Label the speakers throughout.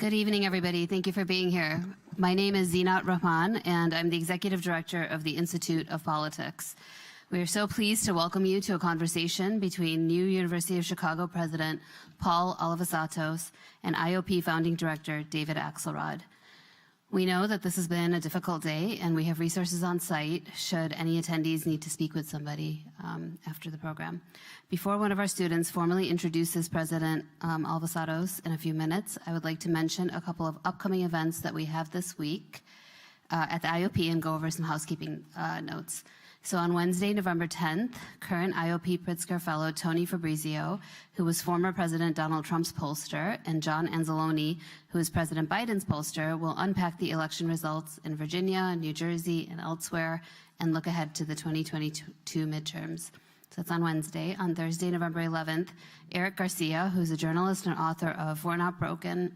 Speaker 1: Good evening, everybody. Thank you for being here. My name is Zinat Rahman, and I'm the Executive Director of the Institute of Politics. We are so pleased to welcome you to a conversation between new University of Chicago President Paul Alivisatos and IOP Founding Director David Axelrod. We know that this has been a difficult day, and we have resources on site should any attendees need to speak with somebody after the program. Before one of our students formally introduces President Alivisatos in a few minutes, I would like to mention a couple of upcoming events that we have this week at the IOP and go over some housekeeping notes. So on Wednesday, November 10th, current IOP Pritzker Fellow Tony Fabrizio, who was former President Donald Trump's pollster, and John Anzalone, who is President Biden's pollster, will unpack the election results in Virginia, New Jersey, and elsewhere, and look ahead to the 2022 midterms. So that's on Wednesday. On Thursday, November 11th, Eric Garcia, who's a journalist and author of We're Not Broken,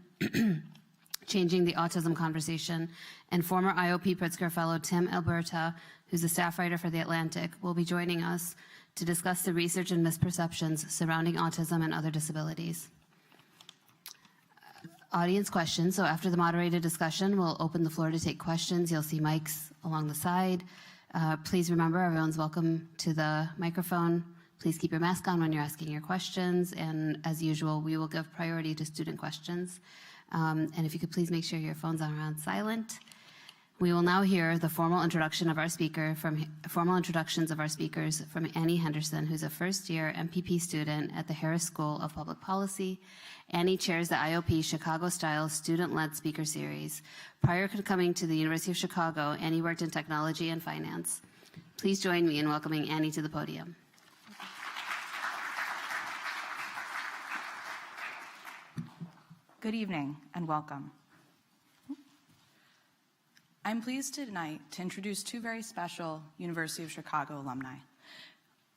Speaker 1: Changing the Autism Conversation, and former IOP Pritzker Fellow Tim Alberta, who's a staff writer for The Atlantic, will be joining us to discuss the research and misperceptions surrounding autism and other disabilities. Audience questions. So after the moderated discussion, we'll open the floor to take questions. You'll see mics along the side. Please remember, everyone's welcome to the microphone. Please keep your mask on when you're asking your questions. And as usual, we will give priority to student questions. And if you could please make sure your phones are on silent. We will now hear the formal introductions of our speakers from Annie Henderson, who's a first-year MPP student at the Harris School of Public Policy. Annie chairs the IOP Chicago-style student-led speaker series. Prior to coming to the University of Chicago, Annie worked in technology and finance. Please join me in welcoming Annie to the podium.
Speaker 2: Good evening and welcome. I'm pleased tonight to introduce two very special University of Chicago alumni.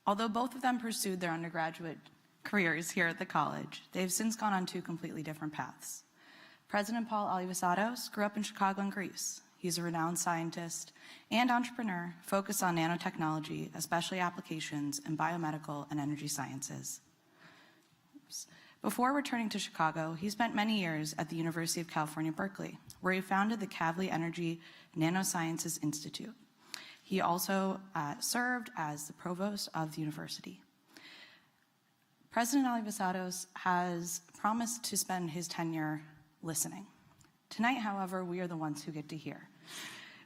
Speaker 2: Although both of them pursued their undergraduate careers here at the college, they have since gone on two completely different paths. President Paul Alivisatos grew up in Chicago and Greece. He's a renowned scientist and entrepreneur focused on nanotechnology, especially applications in biomedical and energy sciences. Before returning to Chicago, he spent many years at the University of California, Berkeley, where he founded the Kavli Energy Nanosciences Institute. He also served as the provost of the university. President Alivisatos has promised to spend his tenure listening. Tonight, however, we are the ones who get to hear.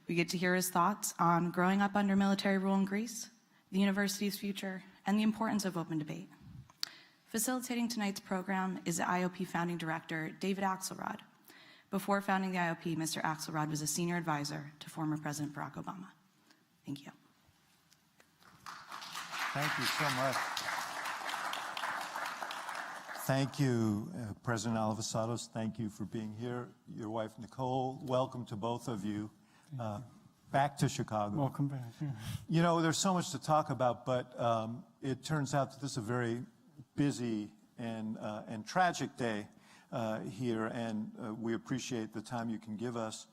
Speaker 2: We get to hear his thoughts on growing up under military rule in Greece, the university's future, and the importance of open debate. Facilitating tonight's program is the IOP founding director, David Axelrod. Before founding the IOP, Mr. Axelrod was a senior advisor to former President Barack Obama. Thank you.
Speaker 3: Thank you so much. Thank you, President Alivisatos. Thank you for being here. Your wife, Nicole, welcome to both of you. Back to Chicago.
Speaker 4: Welcome back. Yeah.
Speaker 3: You know, there's so much to talk about, but it turns out that this is a very busy and tragic day here, and we appreciate the time you can give us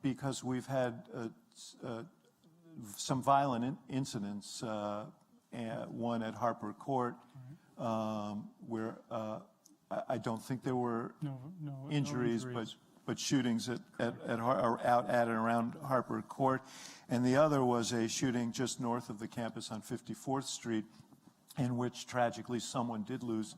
Speaker 3: because we've had some violent incidents, one at Harper Court, where I don't think there were injuries, but shootings out at and around Harper Court, and the other was a shooting just north of the campus on 54th Street, in which tragically someone did lose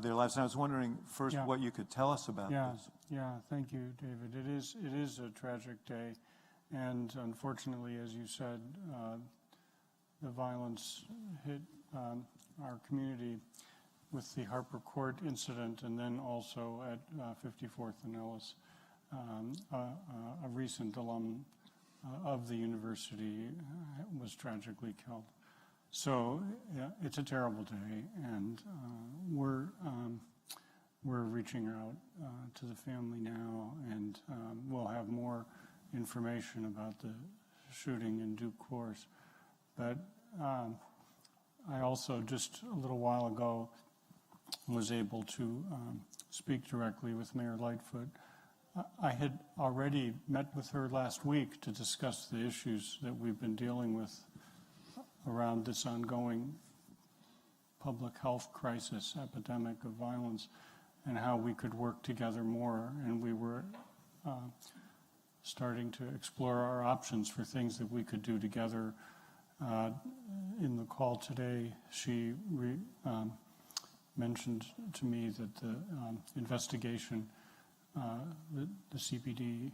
Speaker 3: their lives. And I was wondering first what you could tell us about this.
Speaker 4: Yeah, thank you, David. It is a tragic day, and unfortunately, as you said, the violence hit our community with the Harper Court incident, and then also at 54th and Ellis, a recent alum of the university was tragically killed. So yeah, it's a terrible day, and we're reaching out to the family now, and we'll have more information about the shooting in due course. But I also, just a little while ago, was able to speak directly with Mayor Lightfoot. I had already met with her last week to discuss the issues that we've been dealing with around this ongoing public health crisis, epidemic of violence. and how we could work together more. And we were starting to explore our options for things that we could do together. In the call today, she mentioned to me that the investigation, the CPD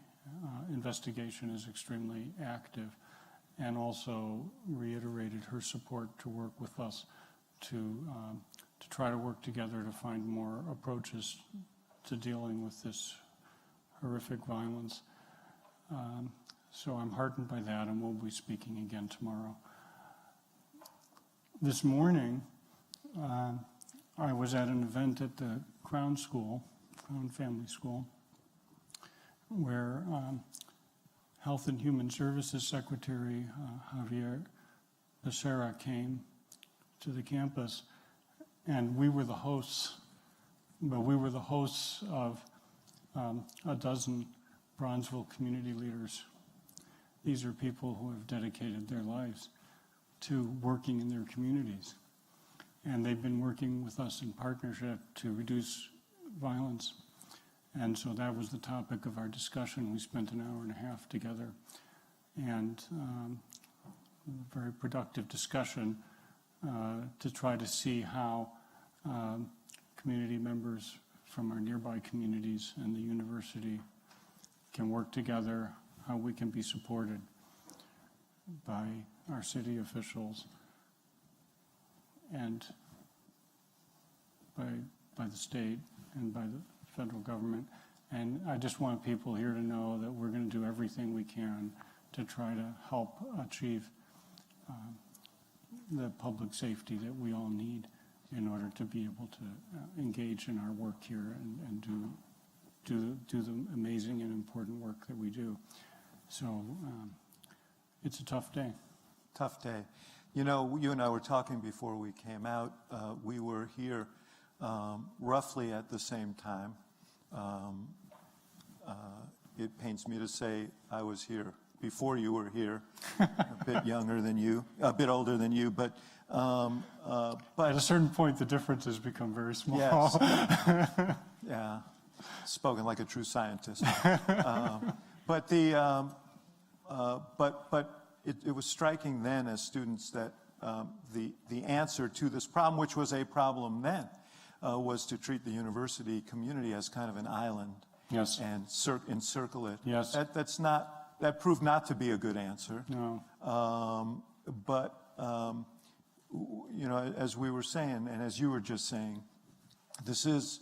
Speaker 4: investigation is extremely active, and also reiterated her support to work with us to try to work together to find more approaches to dealing with this horrific violence. So I'm heartened by that, and we'll be speaking again tomorrow. This morning, I was at an event at the Crown Family School, where Health and Human Services Secretary Javier Becerra came to the campus, and we were the hosts, but we were the hosts of a dozen Bronzeville community leaders. These are people who have dedicated their lives to working in their communities. And they've been working with us in partnership to reduce violence. And so that was the topic of our discussion. We spent an hour and a half together, and a very productive discussion to try to see how community members from our nearby communities and the university can work together, how we can be supported by our city officials and by the state and by the federal government. And I just want people here to know that we're going to do everything we can to try to help achieve the public safety that we all need in order to be able to engage in our work here and do the amazing and important work that we do. So it's a tough day.
Speaker 3: Tough day. You know, you and I were talking before we came out. We were here roughly at the same time. It pains me to say I was here before you were here, a bit younger than you, a bit older than you, but
Speaker 4: At a certain point, the differences become very small.
Speaker 3: Yes. Yeah, spoken like a true scientist. But it was striking then as students that the answer to this problem, which was a problem then, was to treat the university community as kind of an island.
Speaker 4: Yes.
Speaker 3: And encircle it.
Speaker 4: Yes.
Speaker 3: That proved not to be a good answer.
Speaker 4: No.
Speaker 3: You know, as we were saying, and as you were just saying, this is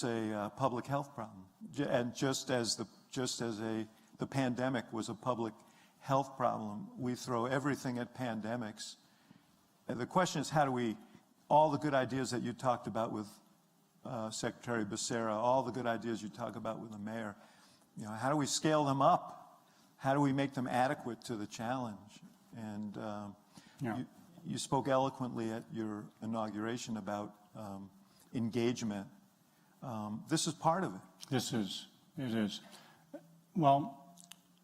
Speaker 3: a public health problem, and just as the pandemic was a public health problem, we throw everything at pandemics. And the question is, how do we, all the good ideas that you talked about with Secretary Becerra, all the good ideas you talk about with the mayor, you know, how do we scale them up? How do we make them adequate to the challenge? And you spoke eloquently at your inauguration about engagement. This is part of it.
Speaker 4: It is. Well,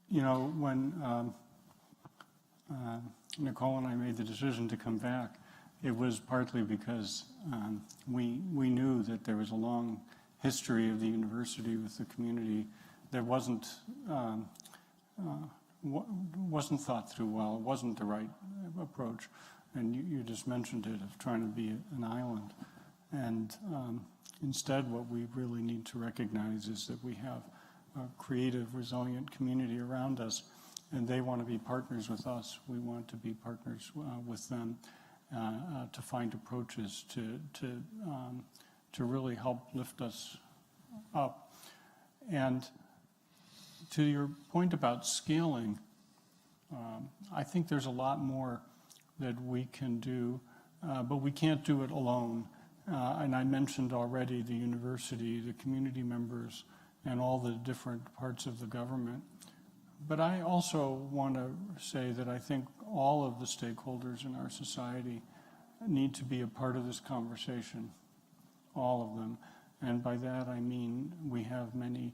Speaker 4: you know, when Nicole and I made the decision to come back, it was partly because we knew that there was a long history of the university with the community that wasn't thought through well. It wasn't the right approach. And you just mentioned it, of trying to be an island. And instead, what we really need to recognize is that we have a creative, resilient community around us, and they want to be partners with us. We want to be partners with them to find approaches to really help lift us up. And to your point about scaling, I think there's a lot more that we can do, but we can't do it alone. And I mentioned already the university, the community members, and all the different parts of the government. But I also want to say that I think all of the stakeholders in our society need to be a part of this conversation, all of them. And by that I mean we have many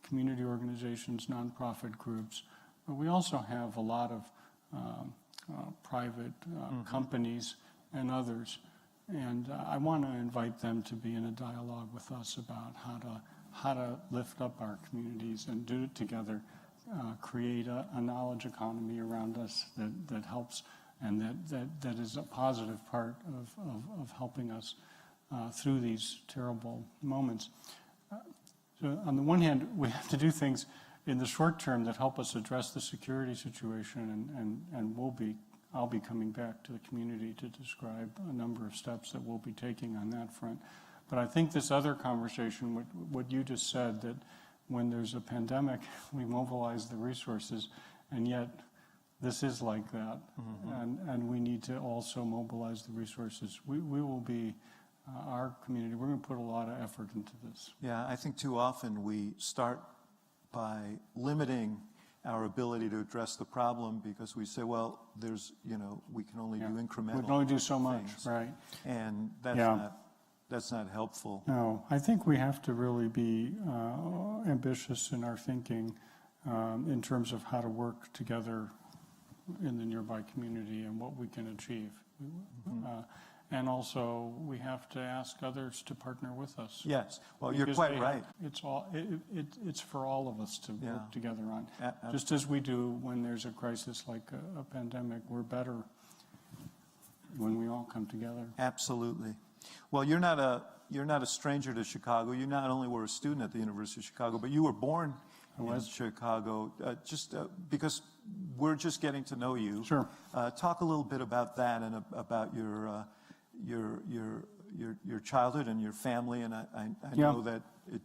Speaker 4: community organizations, nonprofit groups, but we also have a lot of private companies and others And I want to invite them to be in a dialogue with us about how to lift up our communities and do it together, create a knowledge economy around us that helps and that is a positive part of helping us through these terrible moments. So on the one hand, we have to do things in the short term that help us address the security situation, and I'll be coming back to the community to describe a number of steps that we'll be taking on that front. But I think this other conversation, what you just said, that when there's a pandemic, we mobilize the resources, and yet this is like that. Mm-hmm. And we need to also mobilize the resources. We will be, our community, we're going to put a lot of effort into this.
Speaker 3: Yeah, I think too often we start by limiting our ability to address the problem because we say, well, there's, we can only do incremental.
Speaker 4: We can only do so much,
Speaker 3: things.
Speaker 4: right?
Speaker 3: And that's not helpful.
Speaker 4: No, I think we have to really be ambitious in our thinking in terms of how to work together in the nearby community and what we can achieve. Mm-hmm. And also, we have to ask others to partner with us.
Speaker 3: Yes, well, you're quite right.
Speaker 4: It's for all of us to work together on. Just as we do when there's a crisis like a pandemic, we're better when we all come together.
Speaker 3: Absolutely. Well, you're not a stranger to Chicago. You not only were a student at the University of Chicago, but you were born in Chicago. Because we're just getting to know you.
Speaker 4: Sure.
Speaker 3: Talk a little bit about that and about your childhood and your family. And I know that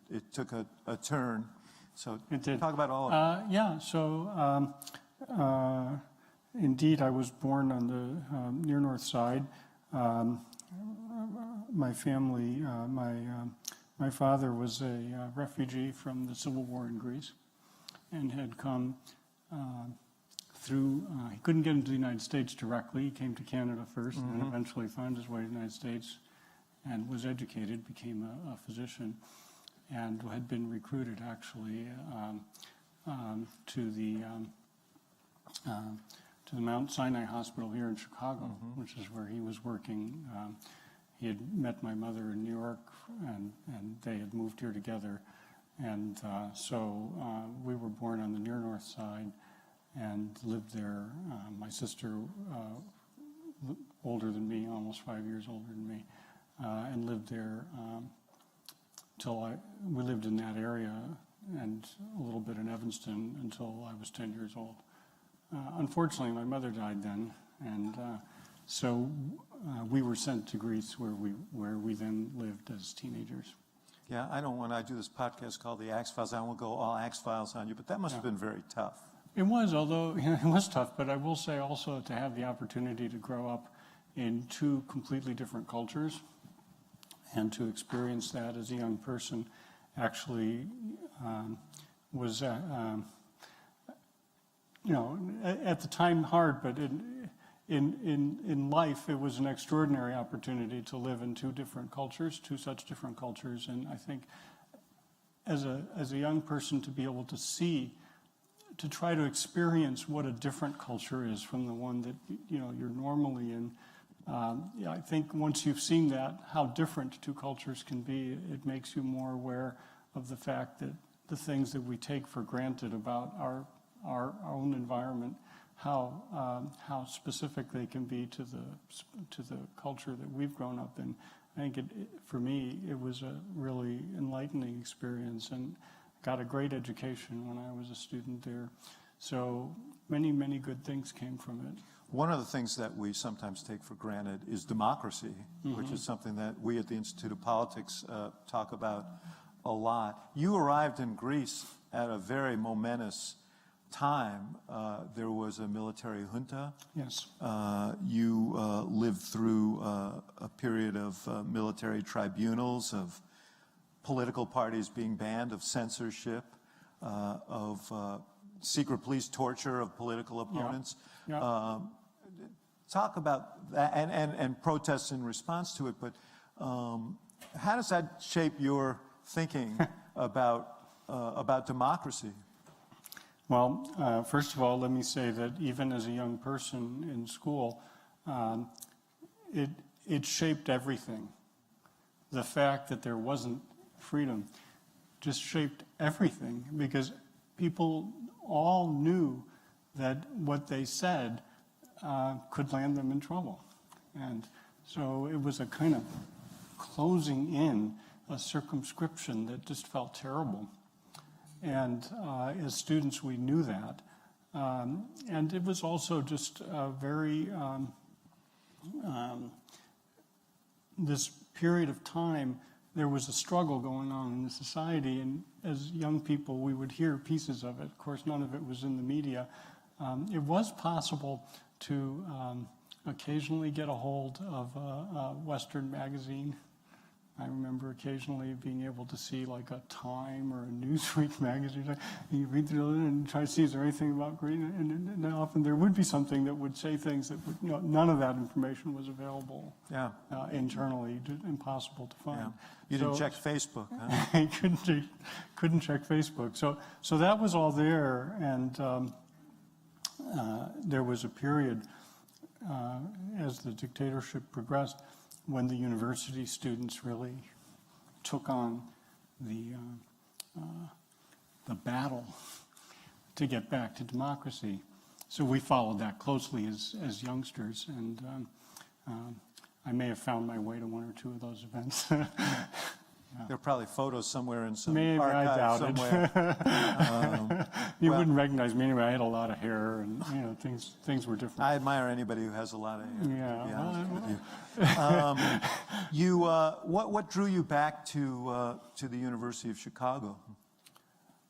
Speaker 3: it took a turn. So
Speaker 4: it did.
Speaker 3: Talk about all of it.
Speaker 4: So indeed, I was born on the near north side. My family, my father was a refugee from the Civil War in Greece and had come through, he couldn't get into the United States directly. He came to Canada first and eventually found his way to the United States and was educated, became a physician, and had been recruited actually to the Mount Sinai Hospital here in Chicago, which is where he was working. He had met my mother in New York, and they had moved here together. And so we were born on the near north side and lived there. My sister, older than me, almost 5 years older than me, and lived there we lived in that area and a little bit in Evanston until I was 10 years old. Unfortunately, my mother died then, and so we were sent to Greece, where we then lived as teenagers.
Speaker 3: Yeah, I don't want to do this podcast called the Axe Files. I won't go all Axe Files on you, but that must have been very tough.
Speaker 4: It was, although it was tough. But I will say also to have the opportunity to grow up in two completely different cultures and to experience that as a young person actually was, at the time hard, but in life, it was an extraordinary opportunity to live in two such different cultures. And I think as a young person to be able to see, to try to experience what a different culture is from the one that, you're normally in. I think once you've seen that, how different two cultures can be, it makes you more aware of the fact that the things that we take for granted about our own environment, how specific they can be to the culture that we've grown up in. I think for me, it was a really enlightening experience and got a great education when I was a student there. So many, many good things came from it.
Speaker 3: One of the things that we sometimes take for granted is democracy, which is something that we at the Institute of Politics talk about a lot. You arrived in Greece at a very momentous time. There was a military junta.
Speaker 4: Yes.
Speaker 3: You lived through a period of military tribunals, of political parties being banned, of censorship, of secret police torture of political opponents.
Speaker 4: Yeah.
Speaker 3: Talk about that and protests in response to it, but how does that shape your thinking about democracy?
Speaker 4: Well, first of all, let me say that even as a young person in school, it it shaped everything. The fact that there wasn't freedom just shaped everything, because people all knew that what they said could land them in trouble. And so it was a kind of closing in, a circumscription that just felt terrible. And as students, we knew that. And it was also just very, this period of time, there was a struggle going on in the society, and as young people, we would hear pieces of it. Of course, none of it was in the media. It was possible to occasionally get a hold of a Western magazine. I remember occasionally being able to see like a Time or a Newsweek magazine. And you read through it and try to see, is there anything about green? And often there would be something that would say things that would, none of that information was available internally, impossible to find.
Speaker 3: Yeah. You didn't check Facebook, huh?
Speaker 4: I couldn't check Facebook. So that was all there, and there was a period as the dictatorship progressed when the university students really took on the battle to get back to democracy. So we followed that closely as youngsters, and I may have found my way to one or two of those events.
Speaker 3: There are probably photos somewhere in some
Speaker 4: Maybe, I
Speaker 3: archive
Speaker 4: doubt
Speaker 3: somewhere.
Speaker 4: You wouldn't recognize me anyway. I had a lot of hair, and things were different.
Speaker 3: I admire anybody who has a lot of hair.
Speaker 4: Yeah.
Speaker 3: To be honest with you. What drew you back to the University of Chicago?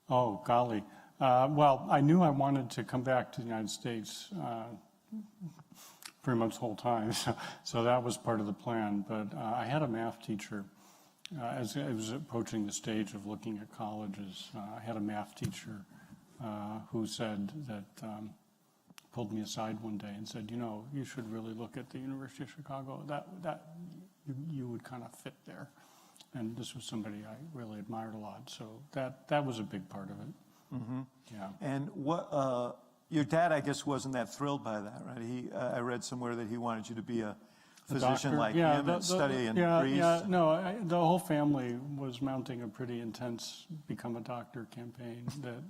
Speaker 4: Oh, golly. Well, I knew I wanted to come back to the United States pretty much the whole time, so that was part of the plan. But I had a math teacher. As I was approaching the stage of looking at colleges, I had a math teacher who said that, pulled me aside one day and said, you should really look at the University of Chicago. That you would kind of fit there. And this was somebody I really admired a lot. So that was a big part of it.
Speaker 3: Mm-hmm.
Speaker 4: Yeah.
Speaker 3: And your dad, I guess, wasn't that thrilled by that, right? I read somewhere that he wanted you to be a physician like him and study in Greece.
Speaker 4: Yeah, no, the whole family was mounting a pretty intense become a doctor campaign that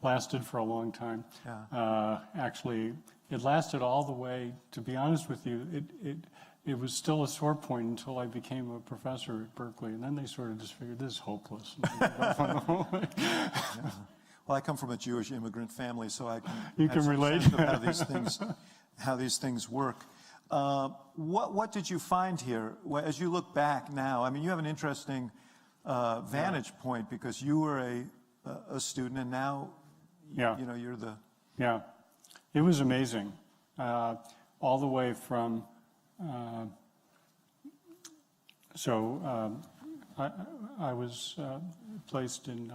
Speaker 4: lasted for a long time.
Speaker 3: Yeah.
Speaker 4: Actually, it lasted all the way, to be honest with you, it was still a sore point until I became a professor at Berkeley, and then they sort of just figured, this is hopeless.
Speaker 3: Yeah. Well, I come from a Jewish immigrant family, so I can
Speaker 4: relate
Speaker 3: of how these things work. What did you find here as you look back now? I mean, you have an interesting vantage point because you were a student, and now you're the.
Speaker 4: Yeah, it was amazing, all the way from. I was placed in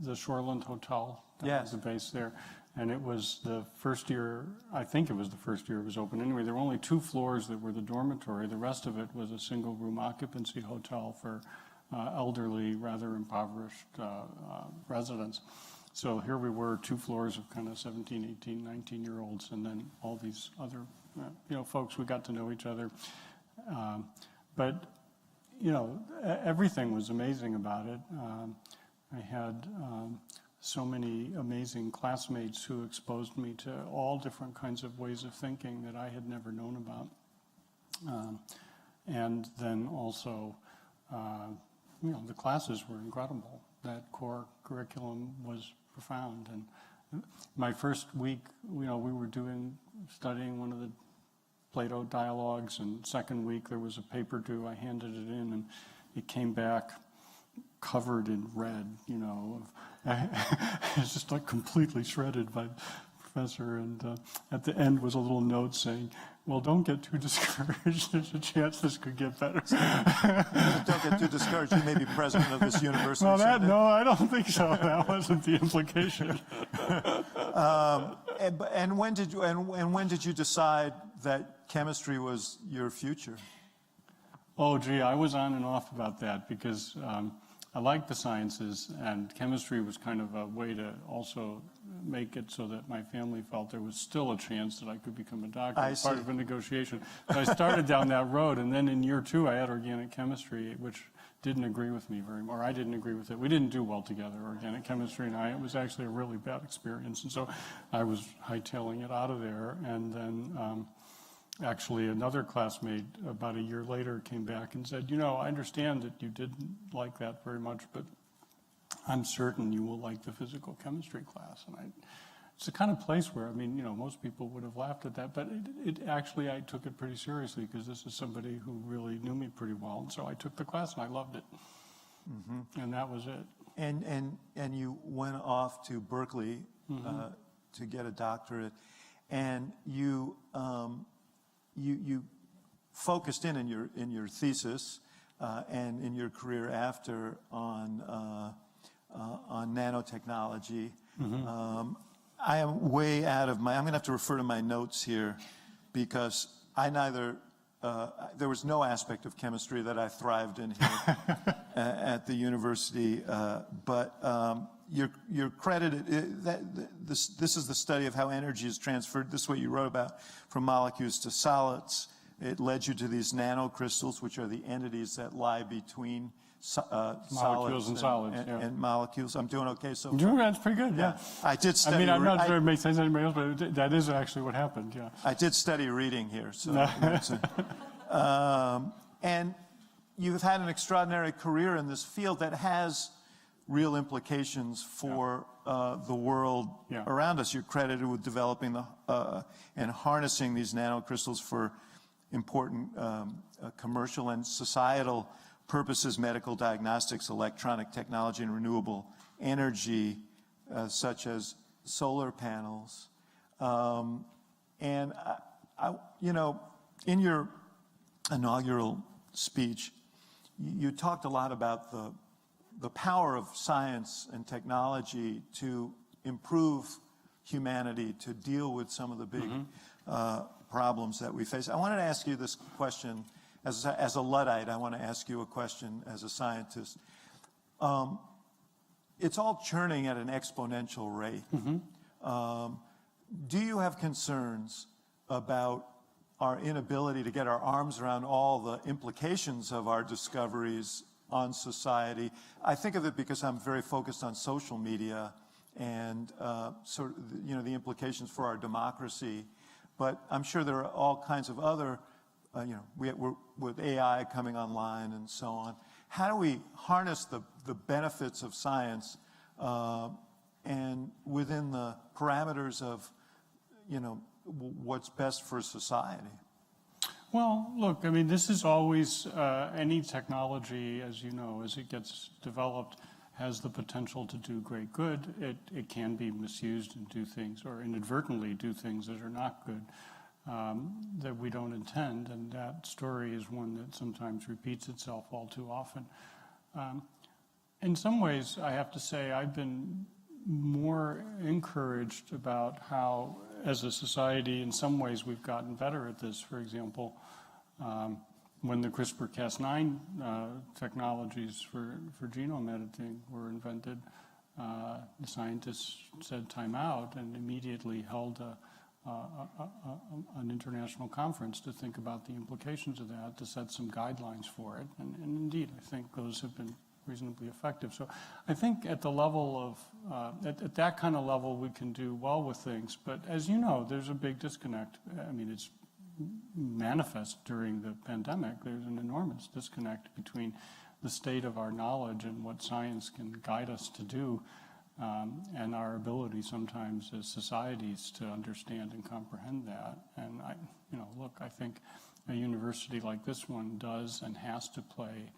Speaker 4: the Shoreland Hotel. That was the base there. And it was the first year, I think it was the first year it was open. Anyway, there were only 2 floors that were the dormitory. The rest of it was a single room occupancy hotel for elderly, rather impoverished residents. So here we were, 2 floors of kind of 17, 18, 19-year-olds, and then all these other, folks, we got to know each other. But, everything was amazing about it. I had so many amazing classmates who exposed me to all different kinds of ways of thinking that I had never known about. And then also, the classes were incredible. That core curriculum was profound. And my first week, we were studying one of the Plato dialogues, and second week there was a paper due. I handed it in, and it came back covered in red, It's just like completely shredded by the professor. And at the end was a little note saying, well, don't get too discouraged. There's a chance this could get better.
Speaker 3: Don't get too discouraged. You may be president of this university.
Speaker 4: No, I don't think so. That wasn't the implication.
Speaker 3: And when did you decide that chemistry was your future?
Speaker 4: Oh, gee, I was on and off about that because I liked the sciences, and chemistry was kind of a way to also make it so that my family felt there was still a chance that I could become a doctor.
Speaker 3: I
Speaker 4: As part
Speaker 3: see.
Speaker 4: of a negotiation. So I started down that road, and then in year 2 I had organic chemistry, which didn't agree with me very much, or I didn't agree with it. We didn't do well together, organic chemistry and I. It was actually a really bad experience, and so I was hightailing it out of there. And then actually another classmate about a year later came back and said, you know, I understand that you didn't like that very much, but I'm certain you will like the physical chemistry class. And it's the kind of place where, I mean, you know, most people would have laughed at that, but it actually, I took it pretty seriously because this is somebody who really knew me pretty well. And so I took the class and I loved it. Mm-hmm. And that was it.
Speaker 3: And you went off to Berkeley
Speaker 4: Mm-hmm.
Speaker 3: To get a doctorate, and you focused in your thesis and in your career after on nanotechnology.
Speaker 4: Mm-hmm.
Speaker 3: I am way out of I'm going to have to refer to my notes here because there was no aspect of chemistry that I thrived in here at the university, but you're credited, this is the study of how energy is transferred. This is what you wrote about, from molecules to solids. It led you to these nanocrystals, which are the entities that lie between
Speaker 4: Molecules and solids,
Speaker 3: and molecules. I'm doing okay so far.
Speaker 4: That's pretty good, yeah.
Speaker 3: I did study.
Speaker 4: I mean, I'm not sure it makes sense to anybody else, but that is actually what happened, yeah.
Speaker 3: I did study reading here, so. And you've had an extraordinary career in this field that has real implications for the world around us. You're credited with developing and harnessing these nanocrystals for important commercial and societal purposes, medical diagnostics, electronic technology, and renewable energy, such as solar panels. And you know, in your inaugural speech, you talked a lot about the power of science and technology to improve humanity, to deal with some of the big problems that we face. I wanted to ask you this question. As a Luddite, I want to ask you a question as a scientist. It's all churning at an exponential rate. Mm-hmm. Do you have concerns about our inability to get our arms around all the implications of our discoveries on society? I think of it because I'm very focused on social media and sort of, you know, the implications for our democracy. But I'm sure there are all kinds of other, you know, we're with AI coming online and so on. How do we harness the benefits of science and within the parameters of, you know, what's best for society?
Speaker 4: Well, look, I mean, this is always, any technology, as you know, as it gets developed, has the potential to do great good. It can be misused and do things, or inadvertently do things that are not good, that we don't intend, and that story is one that sometimes repeats itself all too often. In some ways, I have to say, I've been more encouraged about how, as a society, in some ways we've gotten better at this. For example, when the CRISPR-Cas9 technologies for genome editing were invented, the scientists said time out and immediately held an international conference to think about the implications of that, to set some guidelines for it. And indeed, I think those have been reasonably effective. So I think at the level of, at that kind of level, we can do well with things. But as you know, there's a big disconnect. I mean, it's manifest during the pandemic. There's an enormous disconnect between the state of our knowledge and what science can guide us to do, and our ability sometimes as societies to understand and comprehend that. And I think a university like this one does and has to play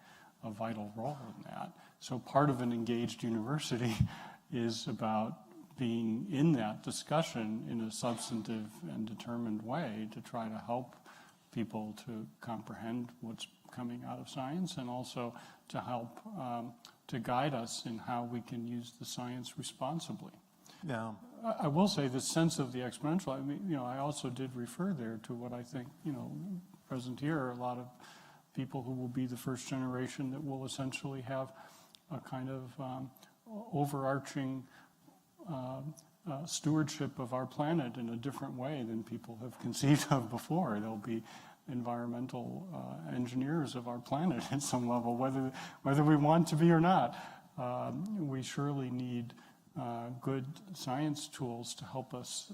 Speaker 4: a vital role in that. So part of an engaged university is about being in that discussion in a substantive and determined way to try to help people to comprehend what's coming out of science, and also to help to guide us in how we can use the science responsibly.
Speaker 3: Yeah.
Speaker 4: I will say the sense of the exponential, I mean, I also did refer there to what I think, present here are a lot of people who will be the first generation that will essentially have a kind of overarching stewardship of our planet in a different way than people have conceived of before. There'll be environmental engineers of our planet at some level, whether we want to be or not. We surely need good science tools to help us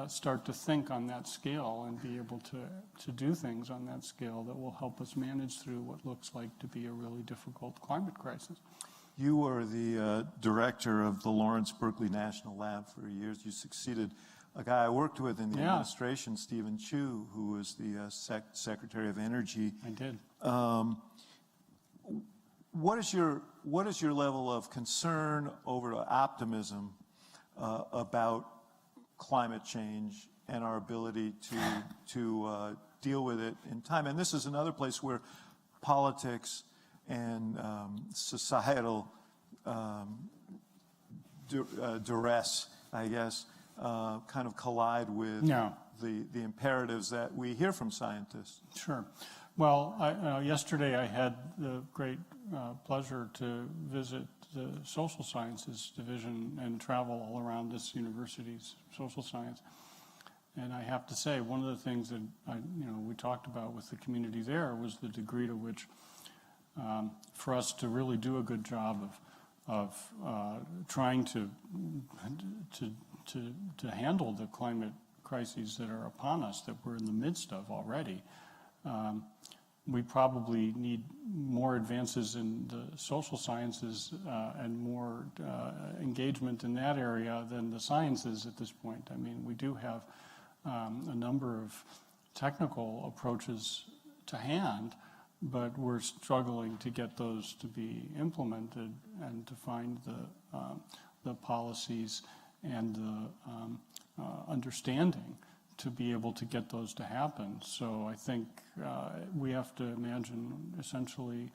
Speaker 4: start to think on that scale and be able to do things on that scale that will help us manage through what looks like to be a really difficult climate crisis.
Speaker 3: You were the director of the Lawrence Berkeley National Lab for years. You succeeded a guy I worked with in the administration, Stephen Chu, who was the Secretary of Energy.
Speaker 4: I did.
Speaker 3: What is your level of concern over optimism about climate change and our ability to deal with it in time? And this is another place where politics and societal duress, I guess, kind of collide with the imperatives that we hear from scientists.
Speaker 4: Sure. Well, yesterday I had the great pleasure to visit the Social Sciences Division and travel all around this university's social science. And I have to say, one of the things that we talked about with the community there was the degree to which, for us to really do a good job of trying to handle the climate crises that are upon us, that we're in the midst of already, we probably need more advances in the social sciences and more engagement in that area than the sciences at this point. I mean, we do have a number of technical approaches to hand, but we're struggling to get those to be implemented and to find the policies and the understanding to be able to get those to happen. So I think we have to imagine essentially,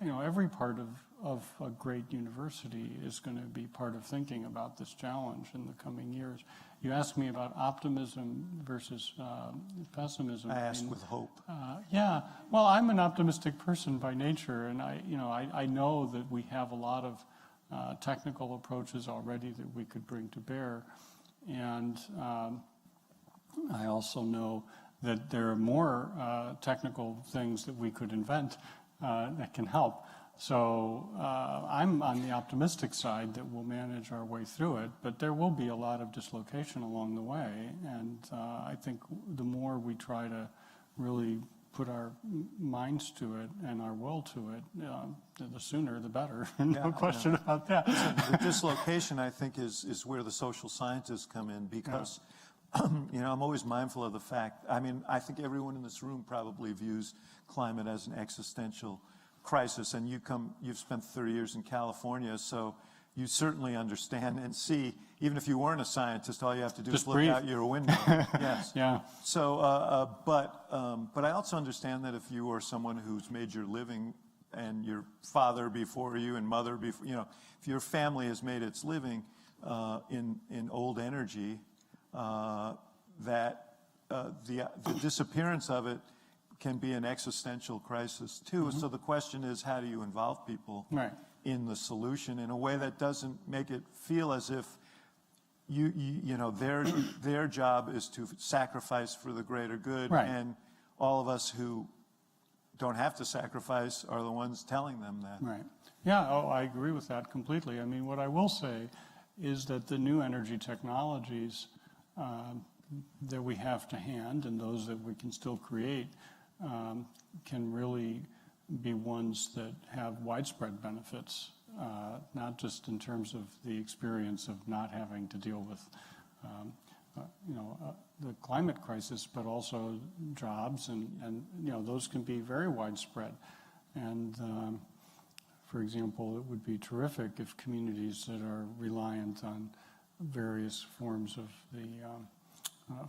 Speaker 4: every part of a great university is going to be part of thinking about this challenge in the coming years. You asked me about optimism versus pessimism.
Speaker 3: I asked with hope.
Speaker 4: Yeah, well, I'm an optimistic person by nature, and I know that we have a lot of technical approaches already that we could bring to bear, and I also know that there are more technical things that we could invent that can help. So I'm on the optimistic side that we'll manage our way through it, but there will be a lot of dislocation along the way. And I think the more we try to really put our minds to it and our will to it, the sooner the better. No question about that.
Speaker 3: The dislocation, I think, is where the social scientists come in, because I'm always mindful of the fact, I think everyone in this room probably views climate as an existential crisis, and you've spent 30 years in California, so you certainly understand and see, even if you weren't a scientist, all you have to do is look out your window. Yes.
Speaker 4: Yeah.
Speaker 3: So, but I also understand that if you are someone who's made your living, and your father before you and mother before, if your family has made its living in old energy, that the disappearance of it can be an existential crisis too. Mm-hmm. So the question is, how do you involve people in the solution in a way that doesn't make it feel as if their job is to sacrifice for the greater good, and all of us who don't have to sacrifice are the ones telling them that.
Speaker 4: Right. Yeah. I agree with that completely. What I will say is that the new energy technologies that we have to hand, and those that we can still create, can really be ones that have widespread benefits, not just in terms of the experience of not having to deal with the climate crisis, but also jobs, and those can be very widespread. And for example, it would be terrific if communities that are reliant on various forms of the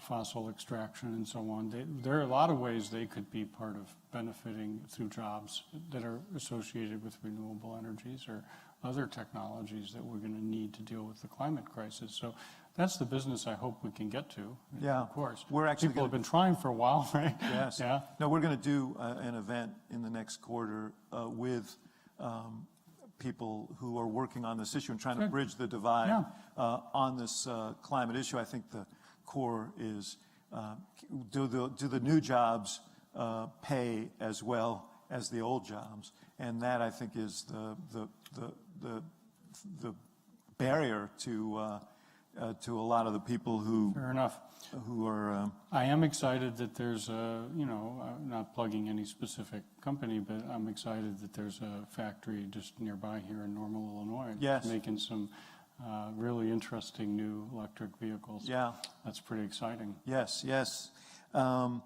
Speaker 4: fossil extraction and so on, there are a lot of ways they could be part of benefiting through jobs that are associated with renewable energies or other technologies that we're going to need to deal with the climate crisis. So that's the business I hope we can get to.
Speaker 3: Yeah,
Speaker 4: of course.
Speaker 3: People
Speaker 4: have been trying for a while, right?
Speaker 3: Yes.
Speaker 4: Yeah.
Speaker 3: No, we're going to do an event in the next quarter with people who are working on this issue and trying to bridge the divide on this climate issue. I think the core is do the new jobs pay as well as the old jobs, and that I think is the barrier to a lot of the people who
Speaker 4: Fair enough.
Speaker 3: Who are.
Speaker 4: I am excited that there's a, not plugging any specific company, but I'm excited that there's a factory just nearby here in Normal, Illinois.
Speaker 3: Yes.
Speaker 4: Making some really interesting new electric vehicles.
Speaker 3: Yeah.
Speaker 4: That's pretty exciting.
Speaker 3: Yes, yes. Let's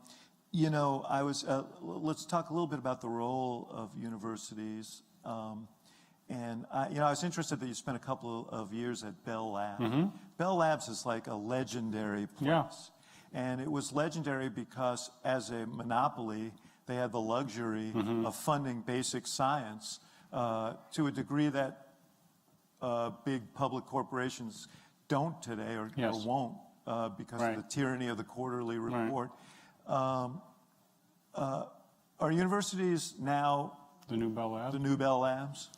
Speaker 3: talk a little bit about the role of universities. And I was interested that you spent a couple of years at Bell Labs.
Speaker 4: Mm-hmm.
Speaker 3: Bell Labs is like a legendary place.
Speaker 4: Yeah.
Speaker 3: And it was legendary because as a monopoly, they had the luxury of funding basic science to a degree that big public corporations don't today or won't because of the tyranny of the quarterly report. Are universities now
Speaker 4: the new Bell Labs?
Speaker 3: The new Bell Labs?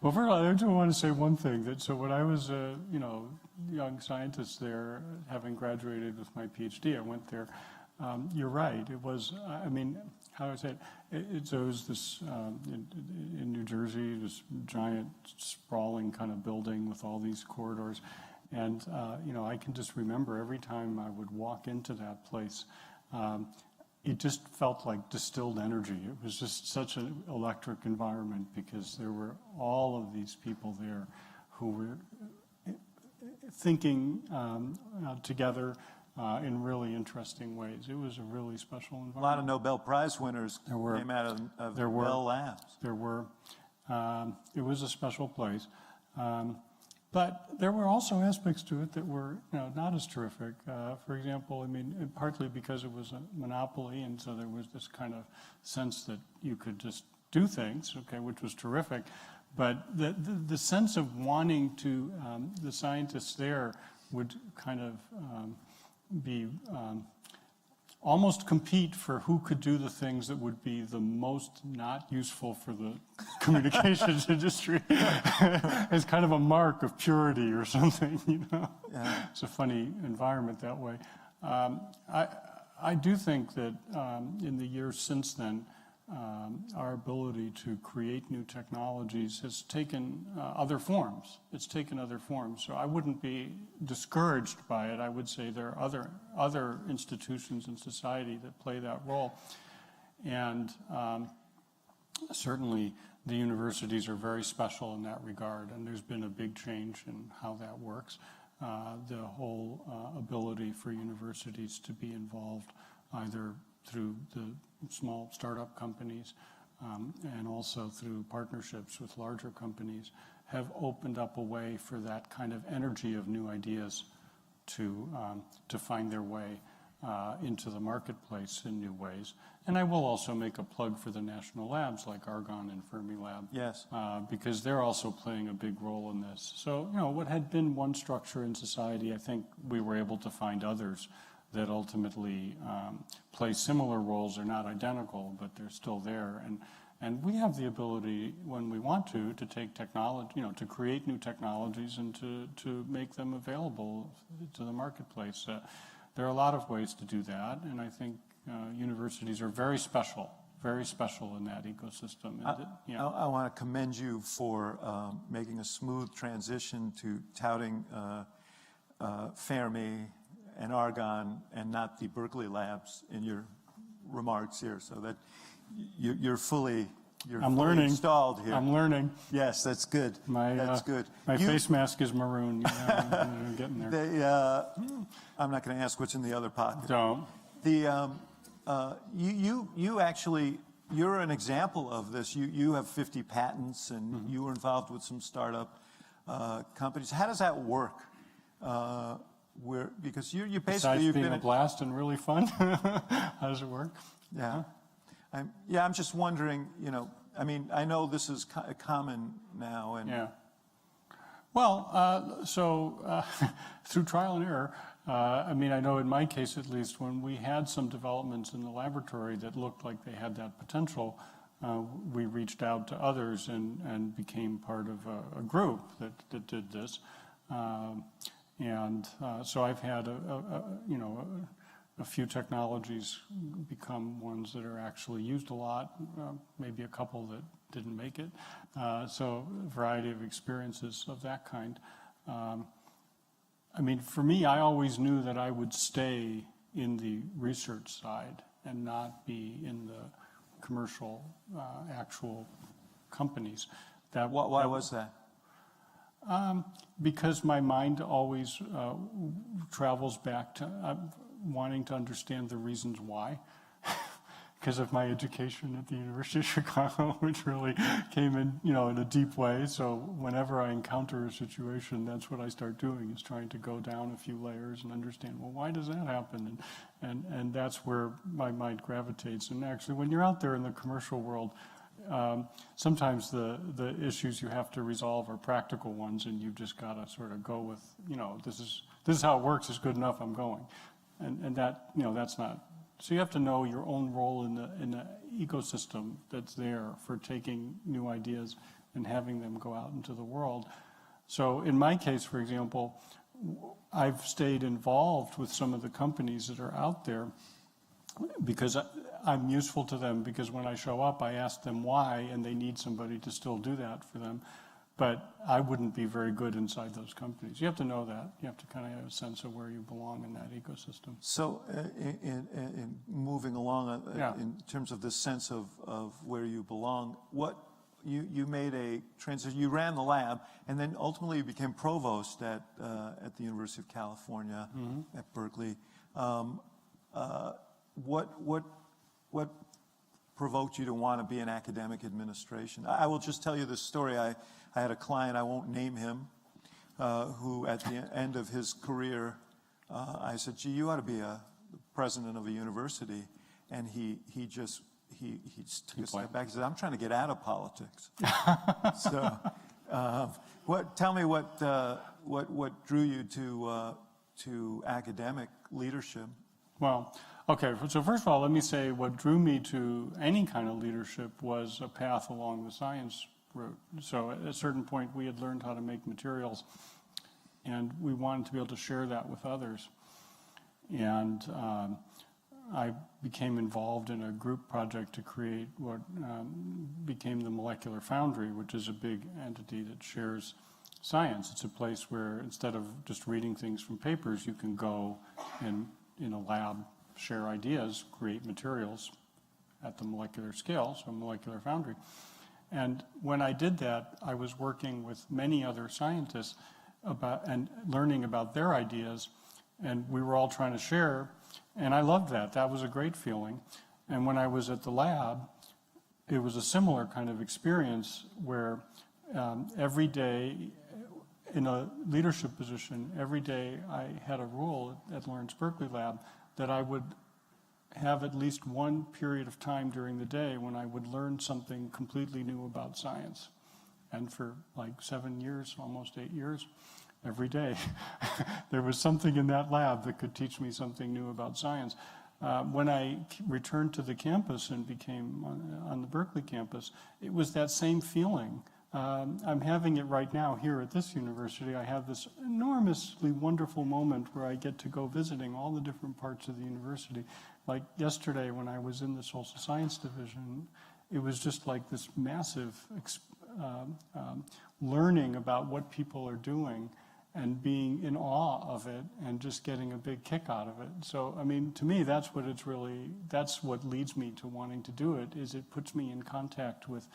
Speaker 4: Well, first of all, I do want to say one thing. That so when I was a young scientist there, having graduated with my PhD, I went there. You're right. It was. I mean, how do I say it? So it was this in New Jersey, this giant, sprawling kind of building with all these corridors, and I can just remember every time I would walk into that place. It just felt like distilled energy. It was just such an electric environment because there were all of these people there who were thinking together in really interesting ways. It was a really special environment.
Speaker 3: A lot of Nobel Prize winners came out of Bell Labs.
Speaker 4: There were. It was a special place. But there were also aspects to it that were, not as terrific. For example, I mean, partly because it was a monopoly, and so there was this kind of sense that you could just do things, which was terrific. But the sense of wanting to, the scientists there would kind of be almost compete for who could do the things that would be the most not useful for the communications industry as kind of a mark of purity or something, Yeah. It's a funny environment that way. I do think that in the years since then, our ability to create new technologies has taken other forms. It's taken other forms. So I wouldn't be discouraged by it. I would say there are other institutions in society that play that role. And certainly the universities are very special in that regard. And there's been a big change in how that works. The whole ability for universities to be involved either through the small startup companies and also through partnerships with larger companies have opened up a way for that kind of energy of new ideas to find their way into the marketplace in new ways. And I will also make a plug for the national labs like Argonne and Fermilab.
Speaker 3: Yes.
Speaker 4: Because they're also playing a big role in this. So, what had been one structure in society, I think we were able to find others that ultimately play similar roles. They're not identical, but they're still there. And we have the ability, when we want to take technology, to create new technologies and to make them available to the marketplace. There are a lot of ways to do that, and I think universities are very special in that ecosystem. And
Speaker 3: I want to commend you for making a smooth transition to touting Fermi and Argonne and not the Berkeley labs in your remarks here, so that you're fully installed here.
Speaker 4: I'm learning.
Speaker 3: Yes, that's good. That's good.
Speaker 4: My face mask is maroon. I'm getting there.
Speaker 3: I'm not going to ask what's in the other pocket.
Speaker 4: Don't.
Speaker 3: You actually, you're an example of this. You have 50 patents, and you were involved with some startup companies. How does that work? Because you basically
Speaker 4: Besides
Speaker 3: you've
Speaker 4: being
Speaker 3: been
Speaker 4: a blast and really fun, how does it work?
Speaker 3: Yeah, I'm just wondering. I mean, I know this is common now, and
Speaker 4: yeah. Well, through trial and error. I mean, I know in my case at least, when we had some developments in the laboratory that looked like they had that potential, we reached out to others and became part of a group that did this. So I've had a few technologies become ones that are actually used a lot, maybe a couple that didn't make it. So a variety of experiences of that kind. I mean, for me, I always knew that I would stay in the research side and not be in the commercial, actual companies.
Speaker 3: Why was that?
Speaker 4: Because my mind always travels back to wanting to understand the reasons why. Because of my education at the University of Chicago, which really came in, in a deep way. So whenever I encounter a situation, that's what I start doing, is trying to go down a few layers and understand, well, why does that happen? And that's where my mind gravitates. And actually, when you're out there in the commercial world, sometimes the issues you have to resolve are practical ones, and you've just got to sort of go with, this is how it works. It's good enough. I'm going, and that, that's not. So you have to know your own role in the ecosystem that's there for taking new ideas and having them go out into the world. So in my case, for example, I've stayed involved with some of the companies that are out there because I'm useful to them, because when I show up, I ask them why, and they need somebody to still do that for them. But I wouldn't be very good inside those companies. You have to know that. You have to kind of have a sense of where you belong in that ecosystem.
Speaker 3: So in moving along in terms of the sense of where you belong, what you made a transition, you ran the lab, and then ultimately you became provost at the University of California at Berkeley. What provoked you to want to be in academic administration? I will just tell you this story. I had a client, I won't name him, who at the end of his career, I said, gee, you ought to be a president of a university. And he just took a step back. He said, I'm trying to get out of politics. So tell me what drew you to academic leadership?
Speaker 4: Well, okay, so first of all, let me say what drew me to any kind of leadership was a path along the science route. So at a certain point, we had learned how to make materials, and we wanted to be able to share that with others. And I became involved in a group project to create what became the Molecular Foundry, which is a big entity that shares science. It's a place where instead of just reading things from papers, you can go and in a lab share ideas, create materials at the molecular scale, so Molecular Foundry. And when I did that, I was working with many other scientists and learning about their ideas, and we were all trying to share, and I loved that. That was a great feeling. And when I was at the lab, it was a similar kind of experience where every day in a leadership position, every day I had a rule at Lawrence Berkeley Lab that I would have at least one period of time during the day when I would learn something completely new about science. And for like 7 years, almost 8 years, every day, there was something in that lab that could teach me something new about science. When I returned to the campus and became on the Berkeley campus, it was that same feeling. I'm having it right now here at this university. I have this enormously wonderful moment where I get to go visiting all the different parts of the university. Like yesterday when I was in the social science division, it was just like this massive learning about what people are doing and being in awe of it and just getting a big kick out of it. So, I mean, to me, that's what leads me to wanting to do it, is it puts me in contact with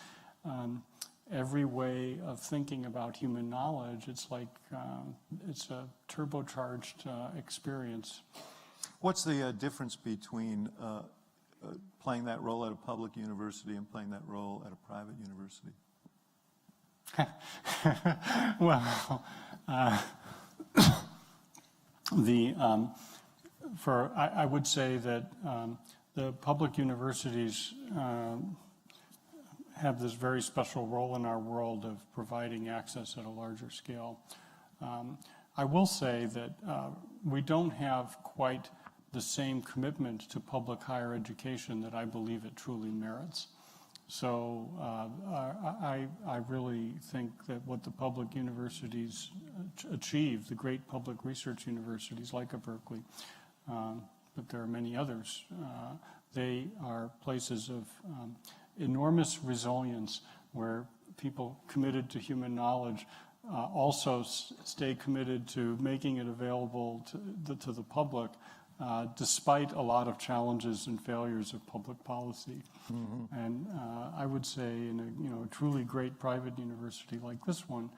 Speaker 4: every way of thinking about human knowledge. It's like, it's a turbocharged experience.
Speaker 3: What's the difference between playing that role at a public university and playing that role at a private university?
Speaker 4: Well, I would say that the public universities have this very special role in our world of providing access at a larger scale. I will say that we don't have quite the same commitment to public higher education that I believe it truly merits. So I really think that what the public universities achieve, the great public research universities like a Berkeley, but there are many others, they are places of enormous resilience where people committed to human knowledge also stay committed to making it available to the public, despite a lot of challenges and failures of public policy. And I would say in a truly great private university like this one,